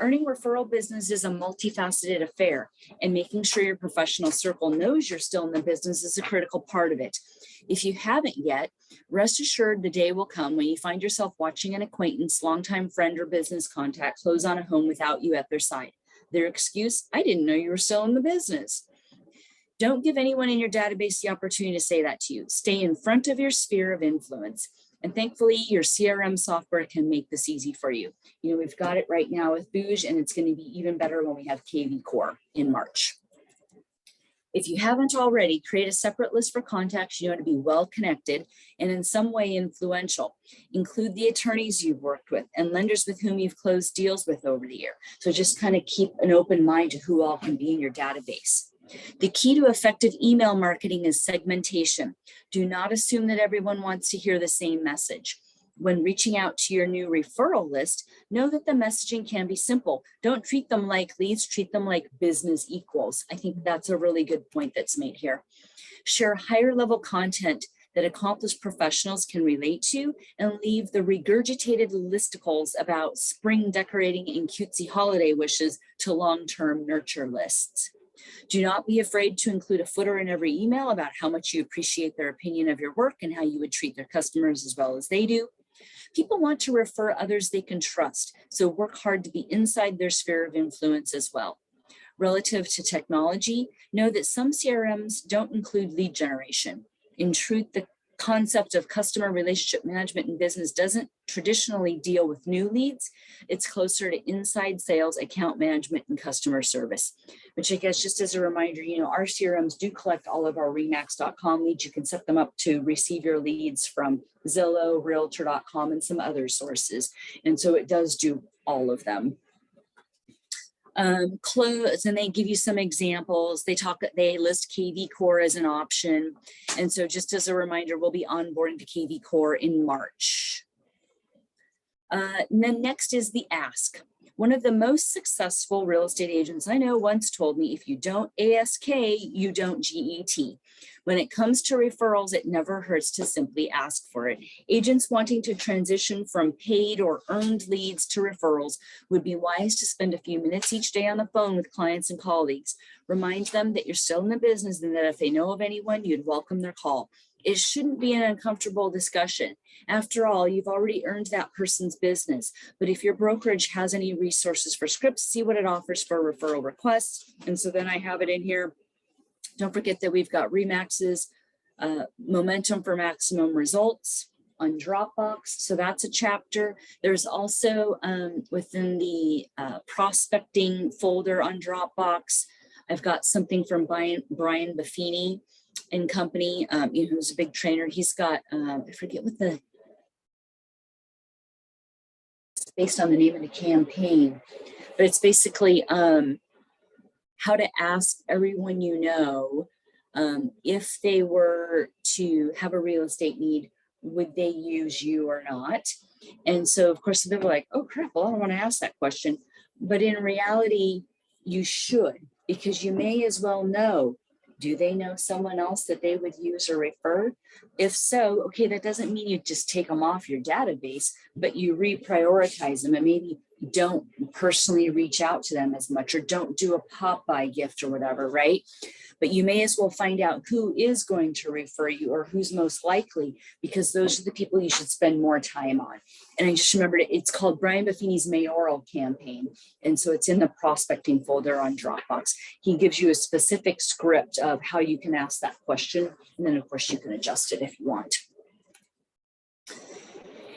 Earning referral business is a multifaceted affair, and making sure your professional circle knows you're still in the business is a critical part of it. If you haven't yet, rest assured the day will come when you find yourself watching an acquaintance, longtime friend, or business contact close on a home without you at their side. Their excuse, I didn't know you were still in the business. Don't give anyone in your database the opportunity to say that to you. Stay in front of your sphere of influence. And thankfully, your CRM software can make this easy for you. You know, we've got it right now with Bouge, and it's going to be even better when we have KV Core in March. If you haven't already, create a separate list for contacts you know to be well connected and in some way influential. Include the attorneys you've worked with and lenders with whom you've closed deals with over the year. So just kind of keep an open mind to who all can be in your database. The key to effective email marketing is segmentation. Do not assume that everyone wants to hear the same message. When reaching out to your new referral list, know that the messaging can be simple. Don't treat them like leads, treat them like business equals. I think that's a really good point that's made here. Share higher level content that accomplished professionals can relate to and leave the regurgitated listicles about spring decorating and cutesy holiday wishes to long-term nurture lists. Do not be afraid to include a footer in every email about how much you appreciate their opinion of your work and how you would treat their customers as well as they do. People want to refer others they can trust, so work hard to be inside their sphere of influence as well. Relative to technology, know that some CRMs don't include lead generation. In truth, the concept of customer relationship management in business doesn't traditionally deal with new leads. It's closer to inside sales, account management, and customer service, which I guess just as a reminder, our CRMs do collect all of our remax.com leads. You can set them up to receive your leads from Zillow, realtor.com, and some other sources. And so it does do all of them. Close, and they give you some examples. They list KV Core as an option. And so just as a reminder, we'll be onboarding to KV Core in March. And then next is the ask. One of the most successful real estate agents I know once told me, if you don't ASK, you don't GET. When it comes to referrals, it never hurts to simply ask for it. Agents wanting to transition from paid or earned leads to referrals would be wise to spend a few minutes each day on the phone with clients and colleagues. Remind them that you're still in the business and that if they know of anyone, you'd welcome their call. It shouldn't be an uncomfortable discussion. After all, you've already earned that person's business. But if your brokerage has any resources for scripts, see what it offers for referral requests. And so then I have it in here. Don't forget that we've got Remax's Momentum for Maximum Results on Dropbox. So that's a chapter. There's also within the prospecting folder on Dropbox, I've got something from Brian Buffini and company, who's a big trainer. He's got, I forget what it's based on the name of the campaign, but it's basically how to ask everyone you know, if they were to have a real estate need, would they use you or not? And so of course, people are like, oh crap, well, I don't want to ask that question. But in reality, you should, because you may as well know, do they know someone else that they would use or refer? If so, okay, that doesn't mean you just take them off your database, but you reprioritize them and maybe don't personally reach out to them as much, or don't do a pop-by gift or whatever, right? But you may as well find out who is going to refer you or who's most likely, because those are the people you should spend more time on. And I just remembered it's called Brian Buffini's mayoral campaign. And so it's in the prospecting folder on Dropbox. He gives you a specific script of how you can ask that question. And then of course you can adjust it if you want.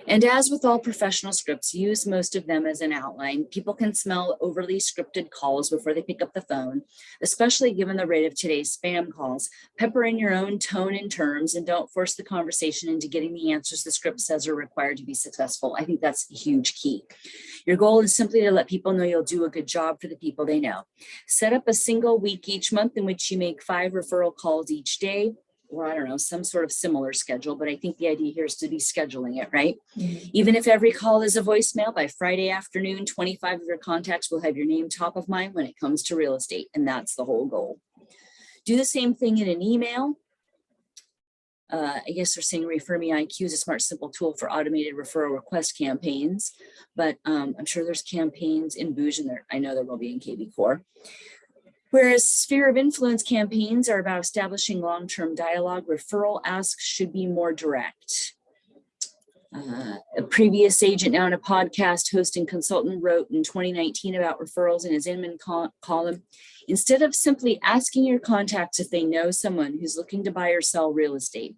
And as with all professional scripts, use most of them as an outline. People can smell overly scripted calls before they pick up the phone, especially given the rate of today's spam calls. Pepper in your own tone and terms, and don't force the conversation into getting the answers the script says are required to be successful. I think that's a huge key. Your goal is simply to let people know you'll do a good job for the people they know. Set up a single week each month in which you make 5 referral calls each day, or I don't know, some sort of similar schedule, but I think the idea here is to be scheduling it, right? Mm-hmm. Even if every call is a voicemail, by Friday afternoon, 25 of your contacts will have your name top of mind when it comes to real estate, and that's the whole goal. Do the same thing in an email. I guess they're saying Refer Me IQ is a smart, simple tool for automated referral request campaigns, but I'm sure there's campaigns in Booge, and I know there will be in KV Core. Whereas sphere of influence campaigns are about establishing long-term dialogue, referral asks should be more direct. A previous agent, now in a podcast host and consultant, wrote in 2019 about referrals in his Inman column. Instead of simply asking your contacts if they know someone who's looking to buy or sell real estate,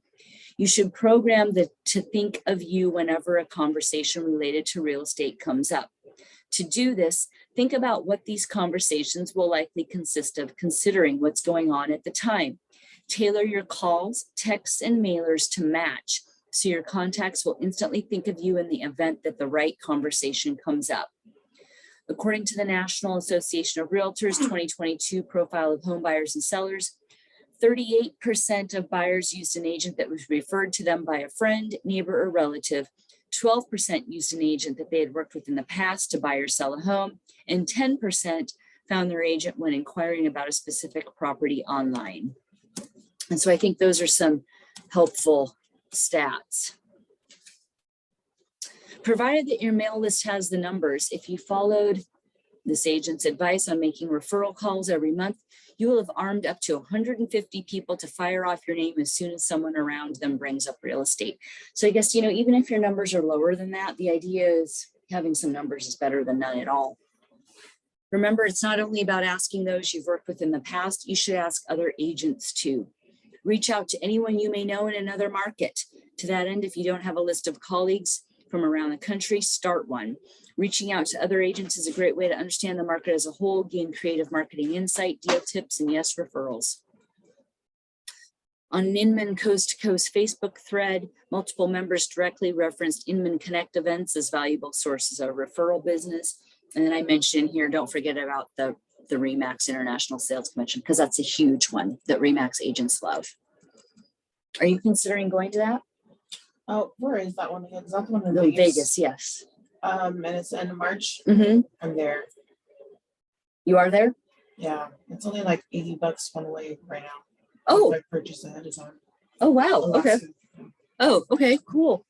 you should program to think of you whenever a conversation related to real estate comes up. To do this, think about what these conversations will likely consist of, considering what's going on at the time. Tailor your calls, texts, and mailers to match, so your contacts will instantly think of you in the event that the right conversation comes up. According to the National Association of Realtors 2022 Profile of Home Buyers and Sellers, 38% of buyers used an agent that was referred to them by a friend, neighbor, or relative. 12% used an agent that they had worked with in the past to buy or sell a home, and 10% found their agent when inquiring about a specific property online. And so I think those are some helpful stats. Provided that your mail list has the numbers, if you followed this agent's advice on making referral calls every month, you will have armed up to 150 people to fire off your name as soon as someone around them brings up real estate. So I guess, even if your numbers are lower than that, the idea is having some numbers is better than none at all. Remember, it's not only about asking those you've worked with in the past, you should ask other agents too. Reach out to anyone you may know in another market. To that end, if you don't have a list of colleagues from around the country, start one. Reaching out to other agents is a great way to understand the market as a whole, gain creative marketing insight, deal tips, and yes, referrals. On an Inman Coast to Coast Facebook thread, multiple members directly referenced Inman Connect events as valuable sources of referral business. And then I mentioned here, don't forget about the RE/MAX International Sales Convention, because that's a huge one that RE/MAX agents love. Are you considering going to that? Oh, where is that one again? Is that the one in Vegas? Vegas? Yes. And it's the end of March. Mm-hmm. I'm there. You are there? Yeah, it's only like $80 one way right now. Oh, I purchased ahead of time. Oh, wow. Okay. Alaska. Oh, okay, cool.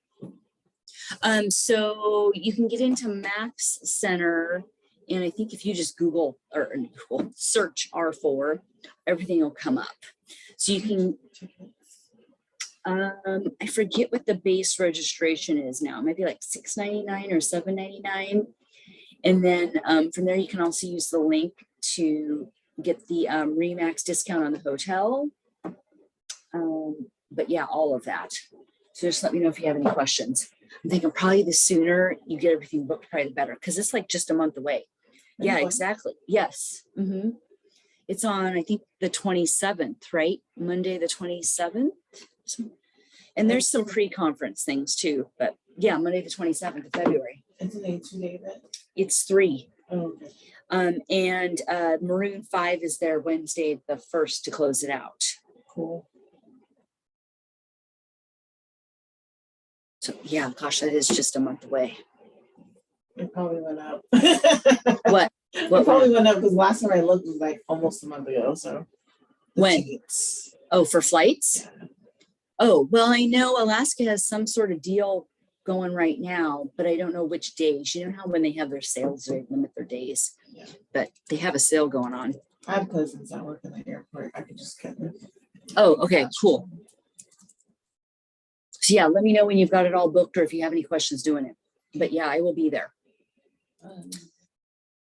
So you can get into Max Center, and I think if you just Google or search R4, everything will come up. So you can, I forget what the base registration is now. It might be like $6.99 or $7.99. And then from there, you can also use the link to get the RE/MAX discount on the hotel. But yeah, all of that. So just let me know if you have any questions. I'm thinking probably the sooner you get everything booked, probably the better, because it's like just a month away. Yeah, exactly. Yes. Mm-hmm. It's on, I think, the 27th, right? Monday, the 27th. And there's some pre-conference things too, but yeah, Monday, the 27th of February. It's an 8-2-day event. It's 3. Oh, okay. And Maroon 5 is there Wednesday, the 1st to close it out. Cool. So yeah, gosh, that is just a month away. It probably went up. What? It probably went up because last time I looked was like almost a month ago. So when? Tickets. Oh, for flights? Yeah. Oh, well, I know Alaska has some sort of deal going right now, but I don't know which days. You know how when they have their sales, they limit their days. Yeah. But they have a sale going on. I have cousins that work in the airport. I could just get them. Oh, okay, cool. So yeah, let me know when you've got it all booked or if you have any questions doing it. But yeah, I will be there.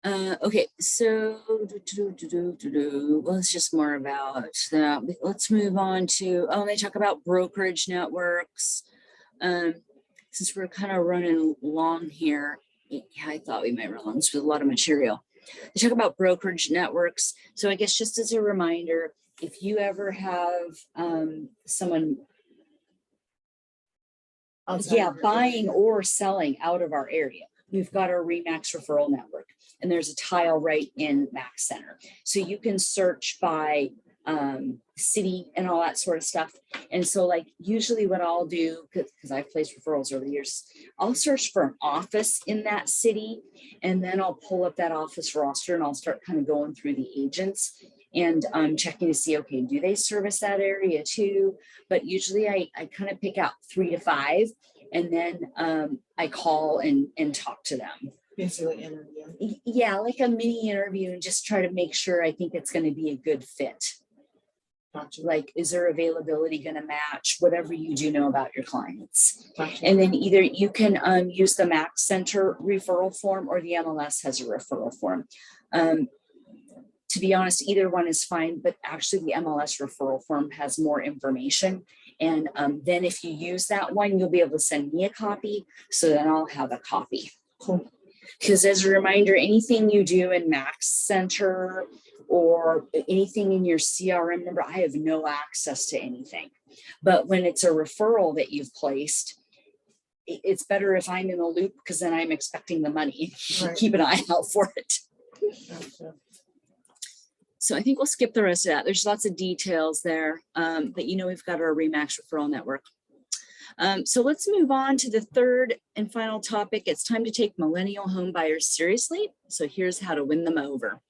Okay, so well, it's just more about that. Let's move on to, they talk about brokerage networks. Since we're kind of running long here, yeah, I thought we might run long. This was a lot of material. They talk about brokerage networks. So I guess just as a reminder, if you ever have someone buying or selling out of our area, we've got our RE/MAX referral network, and there's a tile right in Max Center. So you can search by city and all that sort of stuff. And so like usually what I'll do, because I've placed referrals over the years, I'll search for an office in that city, and then I'll pull up that office roster and I'll start kind of going through the agents and checking to see, okay, do they service that area too? But usually I kind of pick out 3 to 5, and then I call and talk to them. Basically interview. Yeah, like a mini interview, and just try to make sure I think it's going to be a good fit. Gotcha. Like, is their availability going to match whatever you do know about your clients? Gotcha. And then either you can use the Max Center referral form, or the MLS has a referral form. To be honest, either one is fine, but actually the MLS referral form has more information. And then if you use that one, you'll be able to send me a copy, so then I'll have a copy. Cool. Because as a reminder, anything you do in Max Center or anything in your CRM number, I have no access to anything. But when it's a referral that you've placed, it's better if I'm in the loop because then I'm expecting the money. Right. Keep an eye out for it. Gotcha. So I think we'll skip the rest of that. There's lots of details there, but we've got our Remax referral network. So let's move on to the third and final topic. It's time to take millennial home buyers seriously. So here's how to win them over.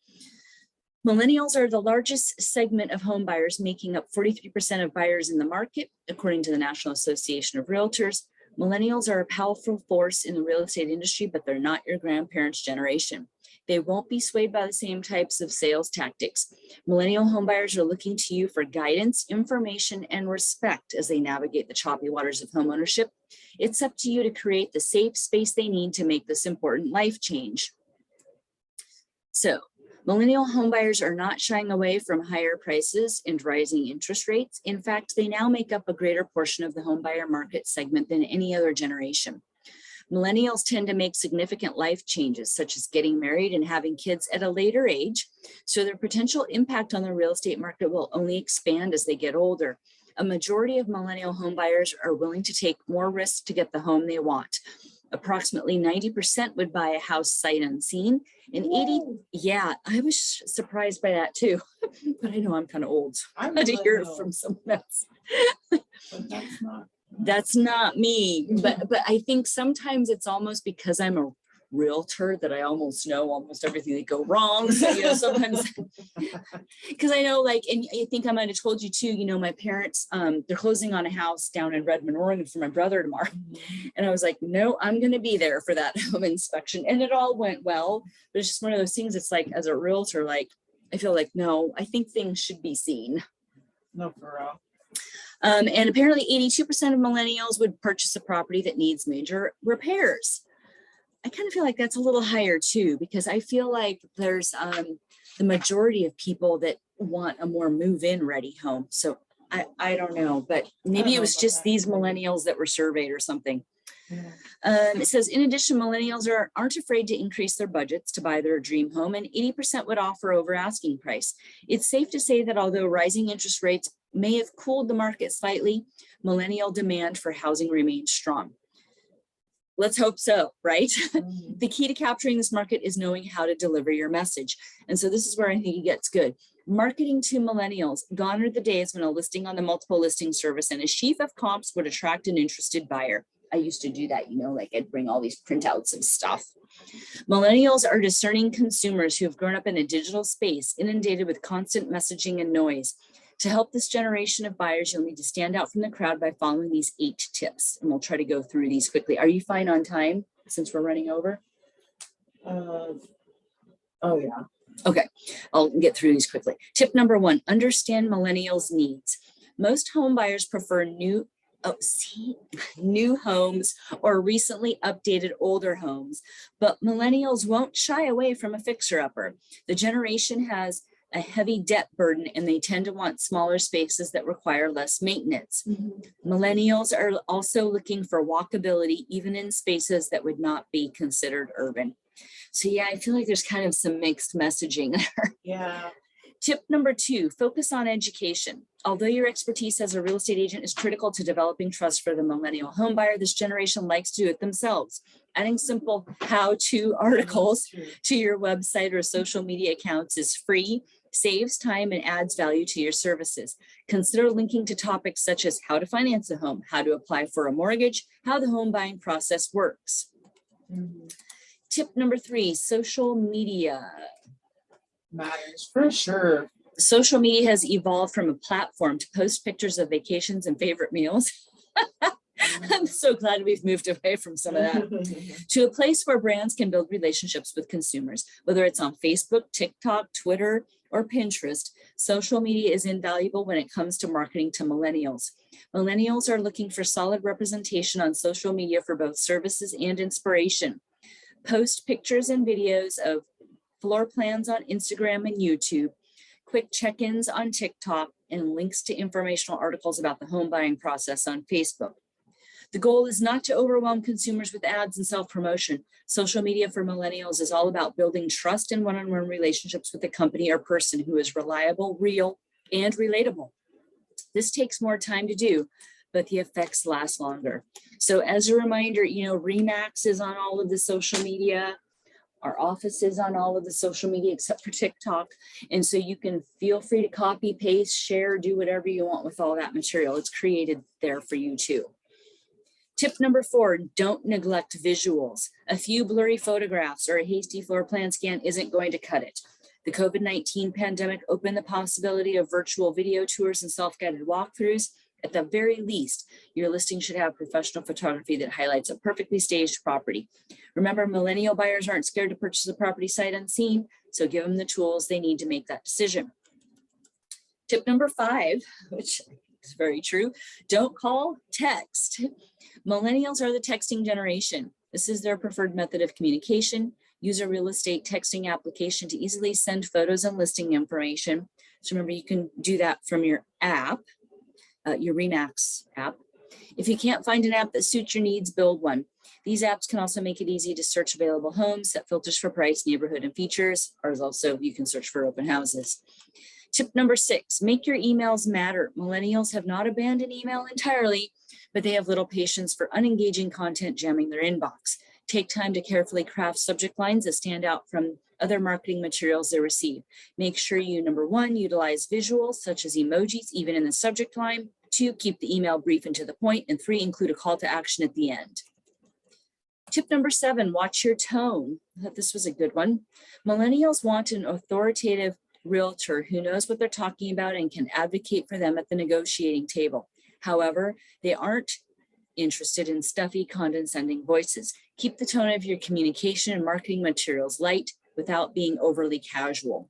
Millennials are the largest segment of home buyers, making up 43% of buyers in the market, according to the National Association of Realtors. Millennials are a powerful force in the real estate industry, but they're not your grandparents' generation. They won't be swayed by the same types of sales tactics. Millennial homebuyers are looking to you for guidance, information, and respect as they navigate the choppy waters of homeownership. It's up to you to create the safe space they need to make this important life change. So, millennial homebuyers are not shying away from higher prices and rising interest rates. In fact, they now make up a greater portion of the homebuyer market segment than any other generation. Millennials tend to make significant life changes, such as getting married and having kids at a later age, so their potential impact on the real estate market will only expand as they get older. A majority of millennial homebuyers are willing to take more risks to get the home they want. Approximately 90% would buy a house sight unseen, and 80%, yeah, I was surprised by that too, but I know I'm kind of old. I had to hear it from someone else. But that's not me, but I think sometimes it's almost because I'm a realtor that I almost know almost everything that go wrong. So, sometimes, because I know, and I think I might have told you too, my parents, they're closing on a house down in Redmond, Oregon for my brother tomorrow. And I was like, no, I'm going to be there for that home inspection. And it all went well. But it's just one of those things. It's like, as a realtor, I feel like, no, I think things should be seen. No, for real. And apparently 82% of millennials would purchase a property that needs major repairs. I kind of feel like that's a little higher too, because I feel like there's the majority of people that want a more move-in ready home. So I don't know, but maybe it was just these millennials that were surveyed or something. Yeah. It says, in addition, millennials aren't afraid to increase their budgets to buy their dream home, and 80% would offer over asking price. It's safe to say that although rising interest rates may have cooled the market slightly, millennial demand for housing remains strong. Let's hope so, right? The key to capturing this market is knowing how to deliver your message. And so this is where I think it gets good. Marketing to millennials. Gone are the days when a listing on the multiple listing service and a sheaf of comps would attract an interested buyer. I used to do that, I'd bring all these printouts of stuff. Millennials are discerning consumers who have grown up in a digital space, inundated with constant messaging and noise. To help this generation of buyers, you'll need to stand out from the crowd by following these 8 tips. And we'll try to go through these quickly. Are you fine on time since we're running over? Oh, yeah. Okay, I'll get through these quickly. Tip number 1, understand millennials' needs. Most home buyers prefer new homes or recently updated older homes, but millennials won't shy away from a fixer-upper. The generation has a heavy debt burden, and they tend to want smaller spaces that require less maintenance. Millennials are also looking for walkability, even in spaces that would not be considered urban. So yeah, I feel like there's kind of some mixed messaging there. Yeah. Tip number 2, focus on education. Although your expertise as a real estate agent is critical to developing trust for the millennial homebuyer, this generation likes to do it themselves. Adding simple how-to articles to your website or social media accounts is free, saves time, and adds value to your services. Consider linking to topics such as how to finance a home, how to apply for a mortgage, how the home buying process works. Tip number 3, social media. Matters for sure. Social media has evolved from a platform to post pictures of vacations and favorite meals. I'm so glad we've moved away from some of that to a place where brands can build relationships with consumers, whether it's on Facebook, TikTok, Twitter, or Pinterest. Social media is invaluable when it comes to marketing to millennials. Millennials are looking for solid representation on social media for both services and inspiration. Post pictures and videos of floor plans on Instagram and YouTube, quick check-ins on TikTok, and links to informational articles about the home buying process on Facebook. The goal is not to overwhelm consumers with ads and self-promotion. Social media for millennials is all about building trust and one-on-one relationships with a company or person who is reliable, real, and relatable. This takes more time to do, but the effects last longer. So as a reminder, Remax is on all of the social media. Our office is on all of the social media except for TikTok. And so you can feel free to copy, paste, share, do whatever you want with all that material. It's created there for you too. Tip number 4, don't neglect visuals. A few blurry photographs or a hasty floor plan scan isn't going to cut it. The COVID-19 pandemic opened the possibility of virtual video tours and self-guided walkthroughs. At the very least, your listing should have professional photography that highlights a perfectly staged property. Remember, millennial buyers aren't scared to purchase a property sight unseen, so give them the tools they need to make that decision. Tip number 5, which is very true, don't call, text. Millennials are the texting generation. This is their preferred method of communication. Use a real estate texting application to easily send photos and listing information. So remember, you can do that from your app, your Remax app. If you can't find an app that suits your needs, build one. These apps can also make it easy to search available homes, set filters for price, neighborhood, and features. Ours also, you can search for open houses. Tip number 6, make your emails matter. Millennials have not abandoned email entirely, but they have little patience for unengaging content jamming their inbox. Take time to carefully craft subject lines that stand out from other marketing materials they receive. Make sure you, number 1, utilize visuals such as emojis, even in the subject line. 2, keep the email brief and to the point. And 3, include a call to action at the end. Tip number 7, watch your tone. I thought this was a good one. Millennials want an authoritative realtor who knows what they're talking about and can advocate for them at the negotiating table. However, they aren't interested in stuffy, condescending voices. Keep the tone of your communication and marketing materials light without being overly casual.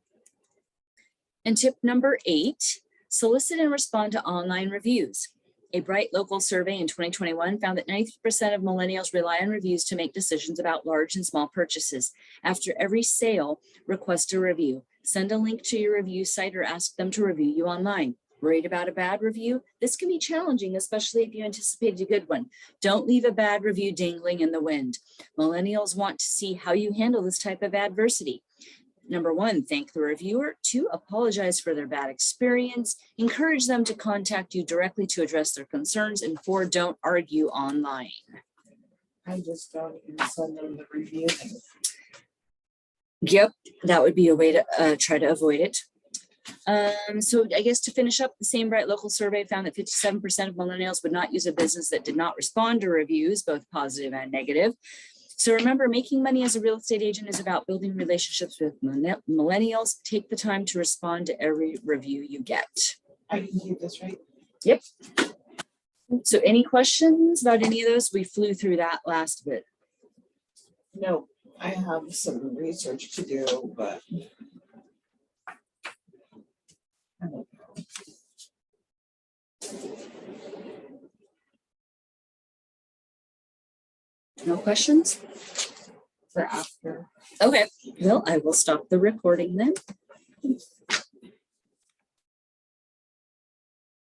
And tip number 8, solicit and respond to online reviews. A Bright local survey in 2021 found that 93% of millennials rely on reviews to make decisions about large and small purchases. After every sale, request a review. Send a link to your review site or ask them to review you online. Worried about a bad review? This can be challenging, especially if you anticipated a good one. Don't leave a bad review dangling in the wind. Millennials want to see how you handle this type of adversity. Number 1, thank the reviewer. 2, apologize for their bad experience. Encourage them to contact you directly to address their concerns. And 4, don't argue online. I just don't even send them the review. Yep, that would be a way to try to avoid it. So I guess to finish up, the same Bright local survey found that 57% of millennials would not use a business that did not respond to reviews, both positive and negative. So remember, making money as a real estate agent is about building relationships with millennials. Take the time to respond to every review you get. I can keep this, right? Yep. So any questions about any of those? We flew through that last bit. No, I have some research to do, but I don't know. No questions? For after. Okay, well, I will stop the recording then.